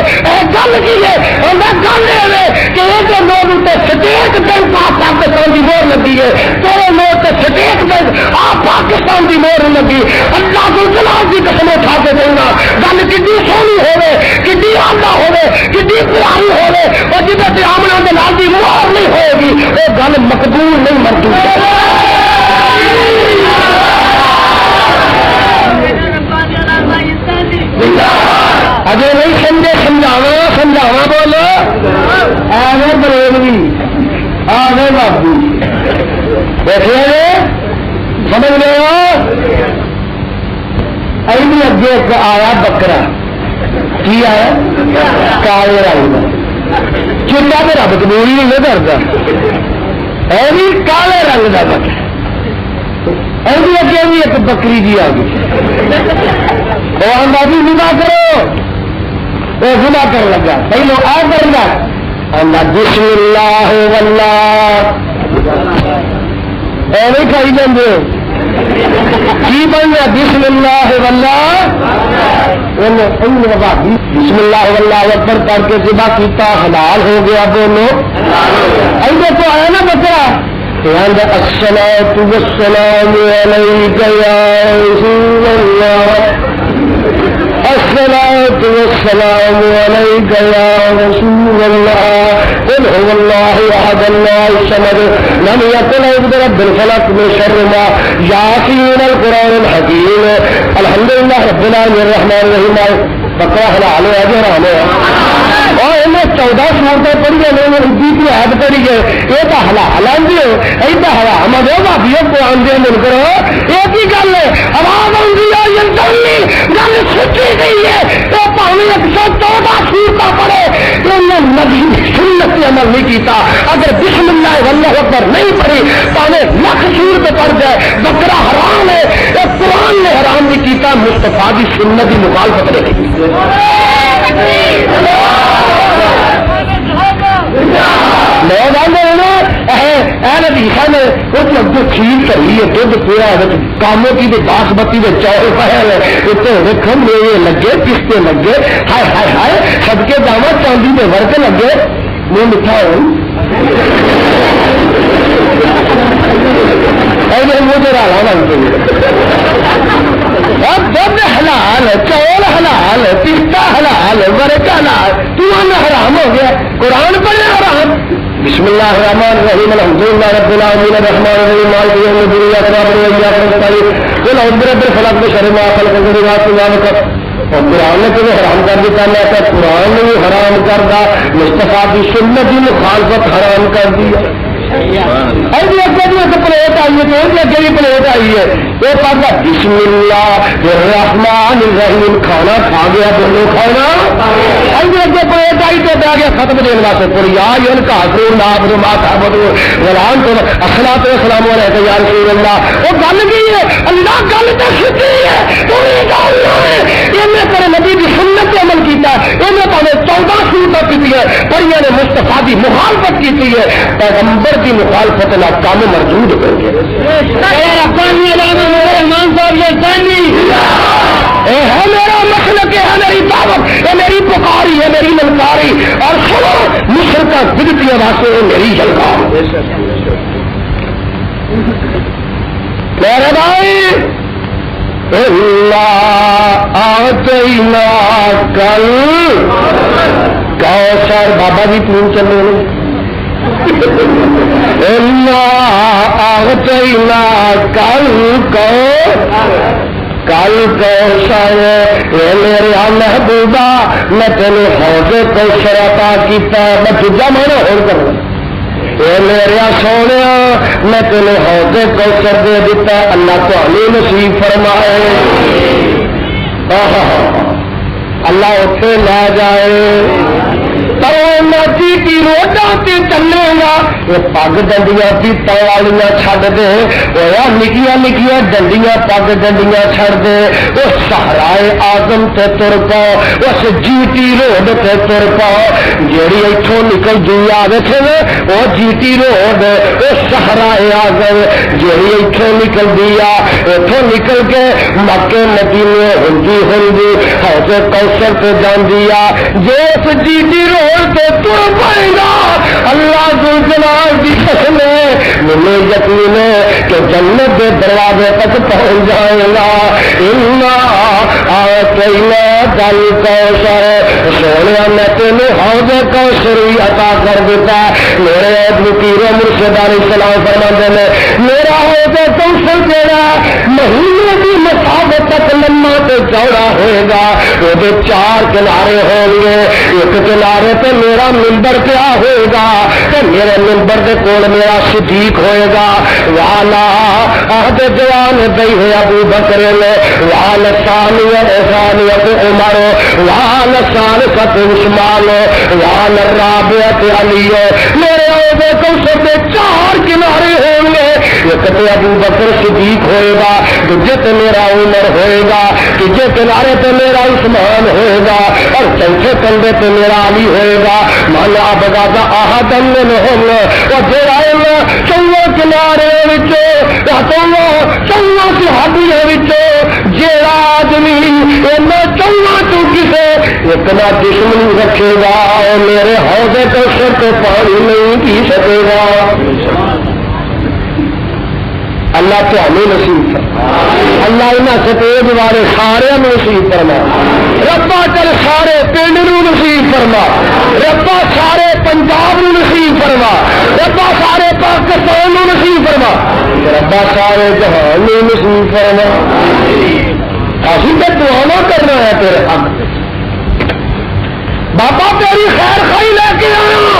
گل کی ہے گل یہ کہ یہ نوٹ اتنے سٹیٹ بینک آف پاکستان کی مور لگی ہے تیرے نوٹ سے سٹیٹ بینک آف پاکستان کی مور لگی اللہ کو جلال کی قسم اٹھا کے دوں گا گل کتنی سونی ہوے کتنی آلہ ہوے کتنی پیاری ہوے اور جب آمنا کے نال کی مور نہیں ہوئے گی وہ گل مقبول نہیں مردود اجے نہیں سمجھے سمجھاوا بولو ایویں بریلوی آگے بابو دیکھے سمجھ رہے ہو ایویں اگے ایک آیا بکرا کی آیا کالے رنگ کا چیٹا تو رب قبول ہی نہیں کرتا ایویں کالے رنگ کا بکرا ایویں اگے بھی ایک بکری جی آ گئی وہ اندازی گنا کرو وہ گنا کر لگا پہلو آ کر گا بسم اللہ واللہ ایویں کھائی جاندے کی بن گیا بسم اللہ واللہ بسم اللہ واللہ اکبر کر کے ذبح کیتا حلال ہو گیا دونوں ایسے تو آیا نا بچہ الصلاۃ والسلام علیک یا رسول اللہ الصلاۃ والسلام علیک یا رسول اللہ قل هو اللہ احد اللہ الصمد لم یکن له کفوا احد بالفلق من شر ما یاسین القرآن الحکیم الحمدللہ رب العالمین الرحمن الرحیم بکرا حلال ہے جو حرام ہے اور انہیں 14 صورتیں پڑھی ہیں اردو کی عہد پڑھی ہے یہ تو حلال آدھی ہو ایسا حرام ہے بھابی قرآن دے مل کرو ایک ہی گل ہے آواز آئی ہے گل سچی گئی ہے تو پانی 114 صورتیں پڑھے انہیں نبی سنت سے عمل نہیں کیتا اگر بسم اللہ واللہ اکبر نہیں پڑھی پانے لکھ صورت پڑھ جائے بکرا حرام ہے قرآن نے حرام نہیں کیتا مصطفیٰ کی سنت کی مخالفت نے کی کھیر کری ہے دھد پورا کاموکی باسمتی کے چاول پہلے اتنے کھمبے لگے پستے لگے ہائے ہائے ہائے سب کے دعوت چاندی کے ورک لگے منہ میٹھا ہو مجھے دودھ حلال چول حلال پستا حلال ورک حلال تو حرام ہو گیا قرآن پڑھے حرام بسم اللہ الرحمن الرحیم الحمدللہ رب العالمین الرحمن الرحیم مالک یوم الدین ایاک نعبد و ایاک نستعین قل اعوذ برب الفلق من شر ما خلق من غاسق اذا وقب. اور قرآن نے تمہیں حرام کر دیتا میں کہ قرآن نے بھی حرام کر دا مصطفیٰ کی سنت کی مخالفت حرام کر دی ہے. اگے پلیٹ آئی ہے تو اگے بھی پلیٹ آئی ہے یہ پڑھتا بسم اللہ الرحمن الرحیم کھانا کھا گیا بولو کھانا. اگے پلیٹ آئی تو آ گیا ختم دین واسطے پڑھ یا ان کا حضور ناب رو ماتا بدو ولان تو اخلاط السلام علیکم یا رسول اللہ. وہ گل کی ہے اللہ گل تو سچی ہے تو یہ گل ہے یہ تیرے نبی کی سنت پہ عمل کیتا ہے یہ پہلے 14 سورتیں کی ہے پر یہ نے مصطفیٰ کی مخالفت کی ہے پیغمبر کی مخالفت لا کام مردود کر کے رحمان صاحب یزدانی اے ہے میرا مسلک ہے میری دعوت ہے میری پکاری ہے میری للکاری اور سنو مشرکہ بدتی واسطے ہے میری جلکار. میرے بھائی اللہ آتینا کل کوثر بابا جی تین چلے آتینا کل کوثر میرے محبوبہ میں تینوں حوض کوثر عطا کیتا میں تجھا مانا ہو کر اے میرے سونے میں تینوں حوض کوثر دے دیتا اللہ تو ہمیں نصیب فرمائے. اللہ اتنے لے جائے مرضی کی روڈا سے چلے گا یہ پگ ڈنڈیاں پیتوں والیاں چھڈ دے وہ نکیاں نکیاں ڈنڈیاں پگ ڈنڈیاں چھڑ دے وہ صحرائے آزم تے تر پاؤ اس جی ٹی روڈ تے تر پاؤ جیڑی اتوں نکل دی آئے تھے وہ جی ٹی روڈ وہ صحرائے آزم جیڑی اتوں نکل دی اتوں نکل کے مکے مدینے ہندی ہندی حوض کوثر تے جاندی جے اس جی ٹی روڈ تو تر پائے گا اللہ ذوالجلال کی قسم ہے مجھے یقین ہے کہ جنت کے دروازے تک پہنچ جائے گا. کل کوثر سونے میں تینوں حوض کوثر عطا کر دیتا میرے پیر مرشد علیہ السلام فرماتے ہیں میرا حوض کوثر تیرا مہینے کی مسافت تک لمبا تو چوڑا ہوئے گا وہ 4 کنارے ہوں گے ایک کنارے پہ میرا ممبر پیا ہوئے گا تو میرے ممبر کے کول میرا صدیق ہوئے گا والا عہد جوان دئی ہے ابو بکر نے وال ثانیت عمر وال ثالثت عثمان وال رابعت علی میرے عہد کوثر کے 4 کنارے ہوں گے ایک تو ابو بکر صدیق ہوئے گا دوسرے پہ میرا عمر ہوئے گا تیسرے کنارے پہ میرا عثمان ہوئے گا اور چوتھے کندھے پہ میرا علی ہوئے گا. مانا بگادا آہدن منہم اور جرائم 14 کنارے چونا صحابیوں جیڑا آدمی ان 14 تو کسے اتنا دشمنی رکھے گا میرے حوض کوثر تو پانی نہیں پی سکے گا. اللہ تو ہمیں نصیب فرما اللہ انہاں سٹیج والے سارے نصیب فرما ربا چل سارے پنڈ نو نصیب فرما ربا سارے پنجاب نو نصیب فرما ربا سارے پاکستان نو نصیب فرما ربا سارے جہان نو نصیب فرما. اسی تے دعا کرنا ہے تیرے حق بابا تیری خیر خائی لے کے آیا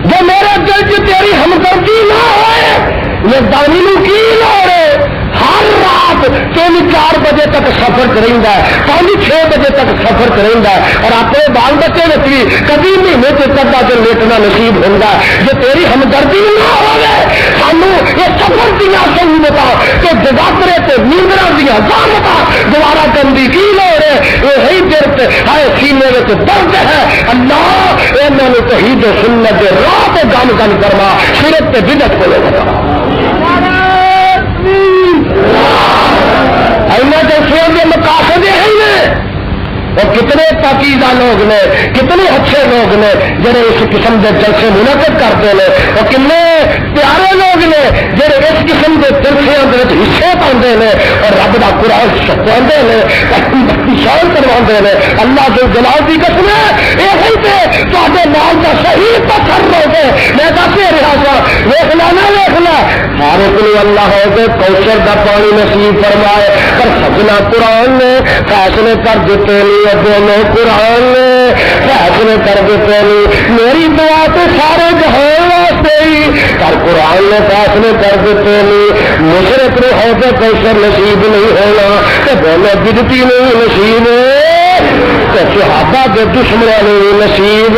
جو میرے دل چ تیری ہمدردی نہ ہوئے یزدانی نو کی لوڑ ہے ہر رات 3-4 بجے تک سفر کریندا ہے 5-6 بجے تک سفر کریندا ہے اور اپنے بال بچے بھی کبھی مہینے سے کدا جو لیٹنا نصیب ہوندا ہے جو تیری ہمدردی نہ ہوے سانو یہ سفر دیا سہولتاں کہ جگاترے تے نیندراں دیا زحمتاں دوبارہ کرن دی کی لوڑ ہے یہی درد ہے سینے وچ درد ہے اللہ انہاں نو توحید و سنت دے راہ تے گم کروا شرک تے بدعت کو لگا جلسوں کے مقاصد ہیں اور کتنے پاکیزہ لوگ نے کتنے اچھے لوگ نے جڑے اس قسم کے جلسے منعقد کرتے ہیں اور کتنے پیارے لوگ نے جڑے اس قسم کے جلسوں کے حصے پاتے ہیں اور رب کا قرآن چھپواتے ہیں شان کرواتے ہیں. اللہ کے جلال کی قسم ہے یہ نال کا صحیح پتھر تینوں اللہ کے کوثر کا پانی نصیب فرمائے. پر سجنا قرآن نے فیصلے کر دیتے نہیں، دونوں قرآن نے فیصلے کر دیتے نہیں. میری دعا تو سارے جہان واسطے ہی، پر قرآن نے فیصلے کر دیتے نہیں. مشرق نے ہو کے کوثر نصیب نہیں ہونا، تو دونوں بدتی نہیں نصیب، تو صحابہ کے دشمنوں نہیں نصیب.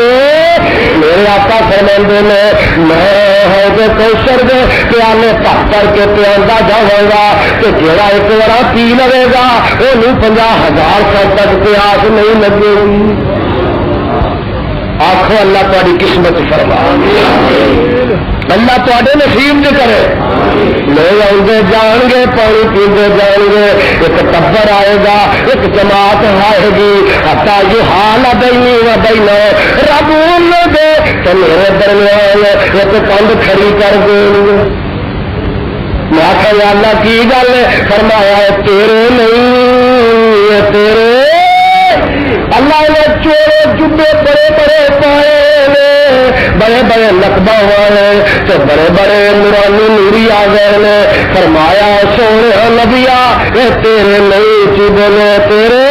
میرے آقا فرماندے نے میں ہو کے کوثر دے پیالے پک کر کے پیاندا جاواں گا، کہ جڑا ایک بار پی لے گا انہوں 50,000 سال تک پیاس نہیں لگے گی. آخو اللہ تاری قسمت فرما، اللہ تے نصیب چ کرے. لوگ آتے جان گے، پانی پیندے جان گے، ایک ٹبر آئے گا، ایک جماعت آئے گی. ہتا یہ حال ادئی ودئی نہ رب دے تو میرے درمیان ایک کندھ کھڑی کر دیں گے. میں آخا یا اللہ کی گل ہے؟ فرمایا تیرے نہیں تیرے. اللہ نے چورے جبے بڑے بڑے پائے، بڑے بڑے نقبہ والے تو بڑے بڑے نورانی نوری آ گئے. فرمایا سونے نبیا یہ تیرے نہیں چی بولے تیرے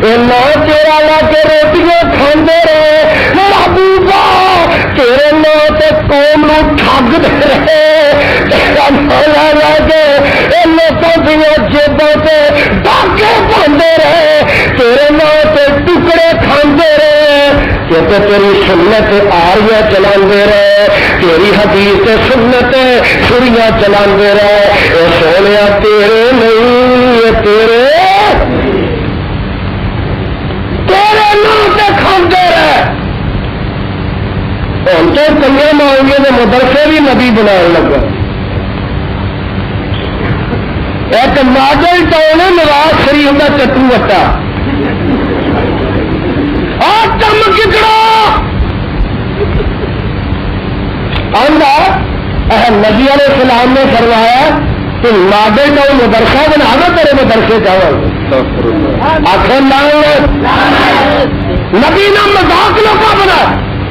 نہ تیرا لا کے روٹیاں کھاندے رہے محبوبا، تیرے نہ تے قوم نو ٹھگ دے رہے، تیرا نالا لا کے لوگوں دیا جیبوں سے ڈاکے پاندے رہے، تیرے نہ تے ٹکڑے کھاندے رہے، کیونکہ تیری سنت آریاں چلاندے رہے، تیری حدیث سنت چھریاں چلاندے رہے. اے سونیا تیرے نہیں تیرے کھاندے رہے. ہوں تو کئی مانگے نے مدرسے بھی نبی بنا لگا. ایک ماڈل ٹاؤن نواز شریف کا چٹو وٹا کم ککڑا نبی علیہ السلام نے فرمایا کہ ماڈل ٹاؤن مدرسہ بنا دو تیرے مدرسے جاؤ. آخر نبی نہ مذاق لوگا بنا.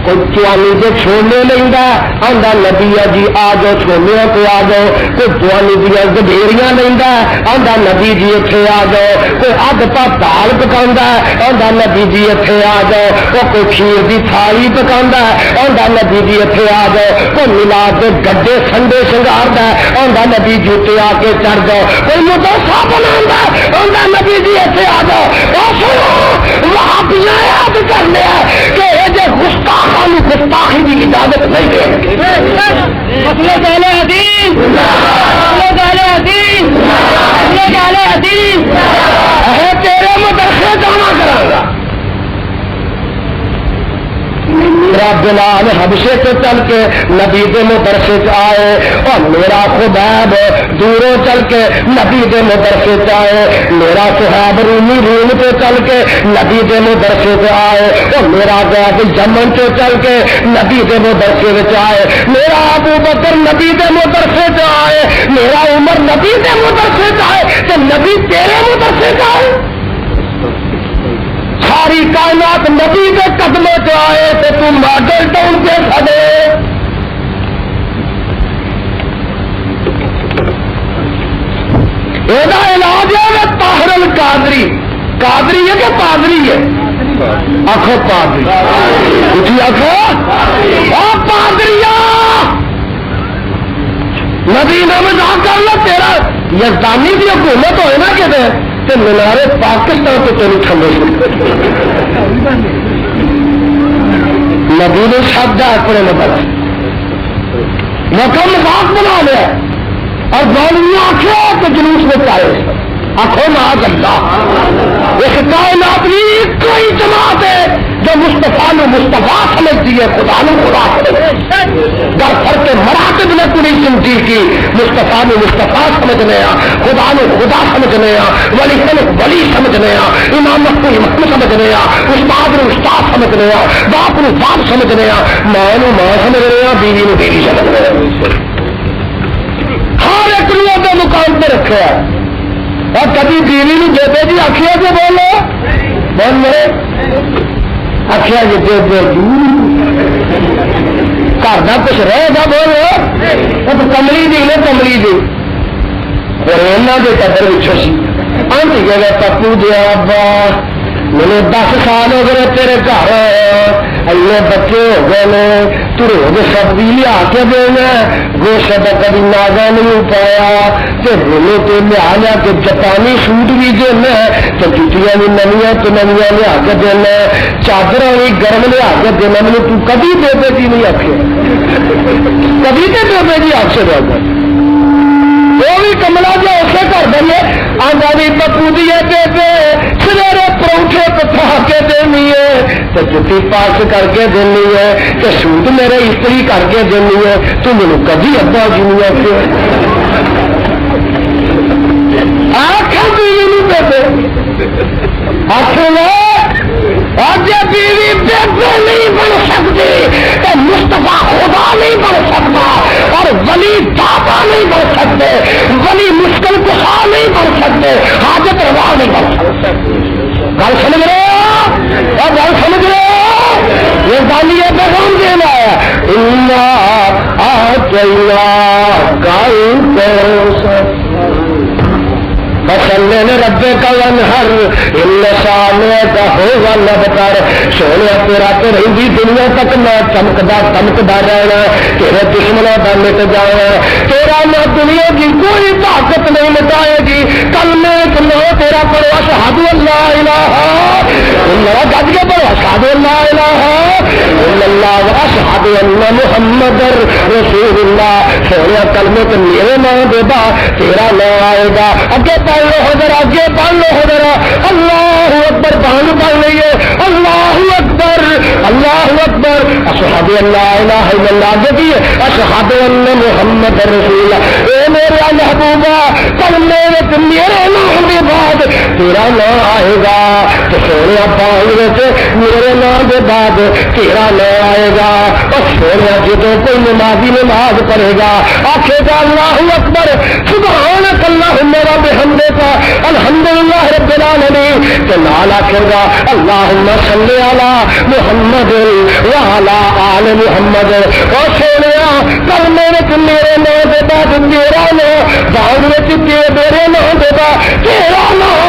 کوئی چوانی کے چھوڑنے لینا آدھا نبی جی آ جاؤ چھوڑنے کو آ جاؤ. کوئی چوانی دیا گڈیریاں لینا آدھا نبی جی اتنے آ جاؤ. کوئی ادھ پا دال پکا آدھا نبی جی اتنے آ جاؤ. وہ کوئی کھیر کی تھالی پکا آدھا نبی جی اتنے آ جاؤ. کوئی ملاد کے گڈے سنڈے شنگار آدھا نبی جی اتنے آ کے چڑھ جاؤ. کوئی مدرسہ بنا آدھا نبی جی اتنے آ جاؤ. وہاں بھی یاد کرنے کہ یہ گستاخی گستاخی کی اجازت نہیں دے تیرے مدرسے جانا کرا. میرا بلال حبشے سے چل کے نبی دے مدرسے آئے، اور میرا خبیب دوروں چل کے نبی دے مدرسے آئے. میرا صحاب رومی روم سے چل کے نبی دے مدرسے آئے، اور میرا غیب یمن سے چل کے نبی دے مدرسے آئے. میرا ابو بکر نبی دے مدرسے آئے، میرا عمر نبی دے مدرسے آئے، تو نبی تیرے مدرسے آئے. ساری کائنات نبی کے قدمے سے آئے تو تم ماڈل ٹاؤن کے کھڑے. یہ علاج ہے طاہر القادری. قادری ہے کہ پادری ہے؟ آخو پادری. اٹھی آخو پادریا نبی نے مذاق کر لو. تیرا یزدانی کی حکومت ہوئے نا کہ مینارے پاکستان تو تیری کھلے نبی نے شبد ہے اپنے مدد موقع مذاق بنا لیا اور گولوی آخیا تو جلوس میں چاہے آخو معاذ اللہ. اس کائنات کی کوئی جماعت ہے جو مصطفیٰ نے مصطفیٰ سمجھتی ہے، خدا نے خدا در فرق مراتب نے پوری سمجھی کی. مصطفیٰ نے مصطفیٰ سمجھنے خدا نے خدا سمجھنے ولی نے ولی سمجھنے امامت کو امام سمجھنے استاد نے استاد سمجھنے باپ نے باپ سمجھنے ماں نے ماں سمجھنے بیوی نے بیوی سمجھنے. ہر ایک لوگ کے مقام پہ رکھے اور کبھی بیوی نے بیٹے جی آخیا جو بولو بول میرے آخیا جی گھر کا کچھ رہے گا بولو اب کملی دی نا کملی دی اور یہاں کے قدر پچھو سی انت گئے پپو دیا ابا میرے 10 سال ہو گئے تیرے گھر اینے بچے ہو گئے تو روز سبزی لیا کے دینا گوشت کا کبھی ناگا نہیں پایا تو میرے تو لیا کے جاپانی سوٹ بھی دینا تو جتیاں بھی نویاں تو نویاں لیا کے دینا چادر بھی گرم لیا کے دینا مجھے تو کبھی بیبے جی نہیں آخے کبھی تو بیبے جی آخ سے رہا وہ بھی کملا جو اسے کر دیں آگا بھی پپو دیے بیبے سویرے پروٹھے پٹھا کے دینی ہے تو جتی پاس کر کے دینی ہے تو سوٹ میرے استری کر کے دینی ہے تو مجھے کبھی ابا جی نہیں آخر آخر بیوی نہیں بیبے آخر آج بیوی بیبے نہیں بن سکتی تو مصطفیٰ خدا نہیں بن سکتا اور ولی داتا نہیں بن سکتے ولی مشکل کشا نہیں بن سکتے حاجت روا نہیں بن سکتے گل سمجھ رہے ہو اور گل سمجھ رہے ہو یہ گالی پیغام دینا ہے مسلے نے ربے کا ونہر انسانے کا ہوگا لبکر سونے تیرا تو رہی دنیا تک نہ چمکدا رہنا تیرے دشمنوں کا مٹ جانا تیرا نہ دنیا کی کوئی طاقت نہیں مٹائے گی کل میں نو تیرا پڑھو اشہد اللہ الہ اللہ گج کے پڑھو اشہد اللہ الہ اللہ اشہد ان محمد رسول اللہ سونے کلمے تو میرے نام دے با تیرا نام آئے گا اگے پڑھ لو حضر آگے پڑھ لو حضر اللہ اکبر بان پڑھ لیے اللہ اکبر اشہد اللہ الہ الا اللہ دیکھیے اشہد ان محمد رسول اللہ اے میرا محبوبہ کلمے وچ میرے نام دے بعد تیرا نام آئے گا تو سونے پان وچ میرے نام دے بعد تیرا نام آئے گا اور سونے جدوں کوئی نمازی نماز پڑھے گا آکھے گا اللہ اکبر سبحانک اللہم بحمدک الحمدللہ رب العالمین تو نال آکھے گا اللہم صلی علی محمد وعلی آل محمد اور سونیا کلمے وچ میرے نام دے بعد میرا نام بعد وچ میرے نام دے بعد تیرا نام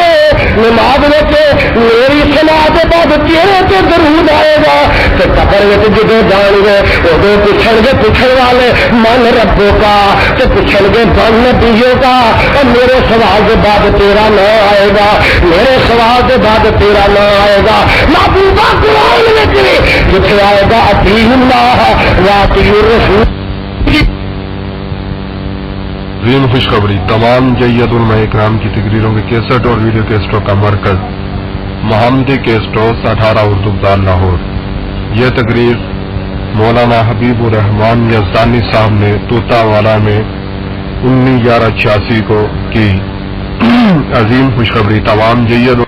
نماز وچ میری صلاح دے بعد تیرے تے درود آئے گا تو قبر وچ جدوں جان گے ادو پوچھن گے پوچھن والے من ربوں کا تو پوچھن گے من نبیوں کا اور میرے سوال کے بعد تیرا نام آئے گا میرے سوال کے بعد تیرا نام آئے گا محبوبہ قرآن میں جتنے آئے گا اطیع اللہ واطیع الرسول. عظیم خوشخبری تمام جید علماء اکرام کی تقریروں کے کیسٹ اور ویڈیو کیسٹوں کا مرکز محمدی کیسٹ ہاؤس 18 اردو بازار لاہور. یہ تقریر مولانا حبیب الرحمان یزدانی صاحب نے توتا والا میں 19/11/86 کو کی. عظیم خوشخبری تمام جید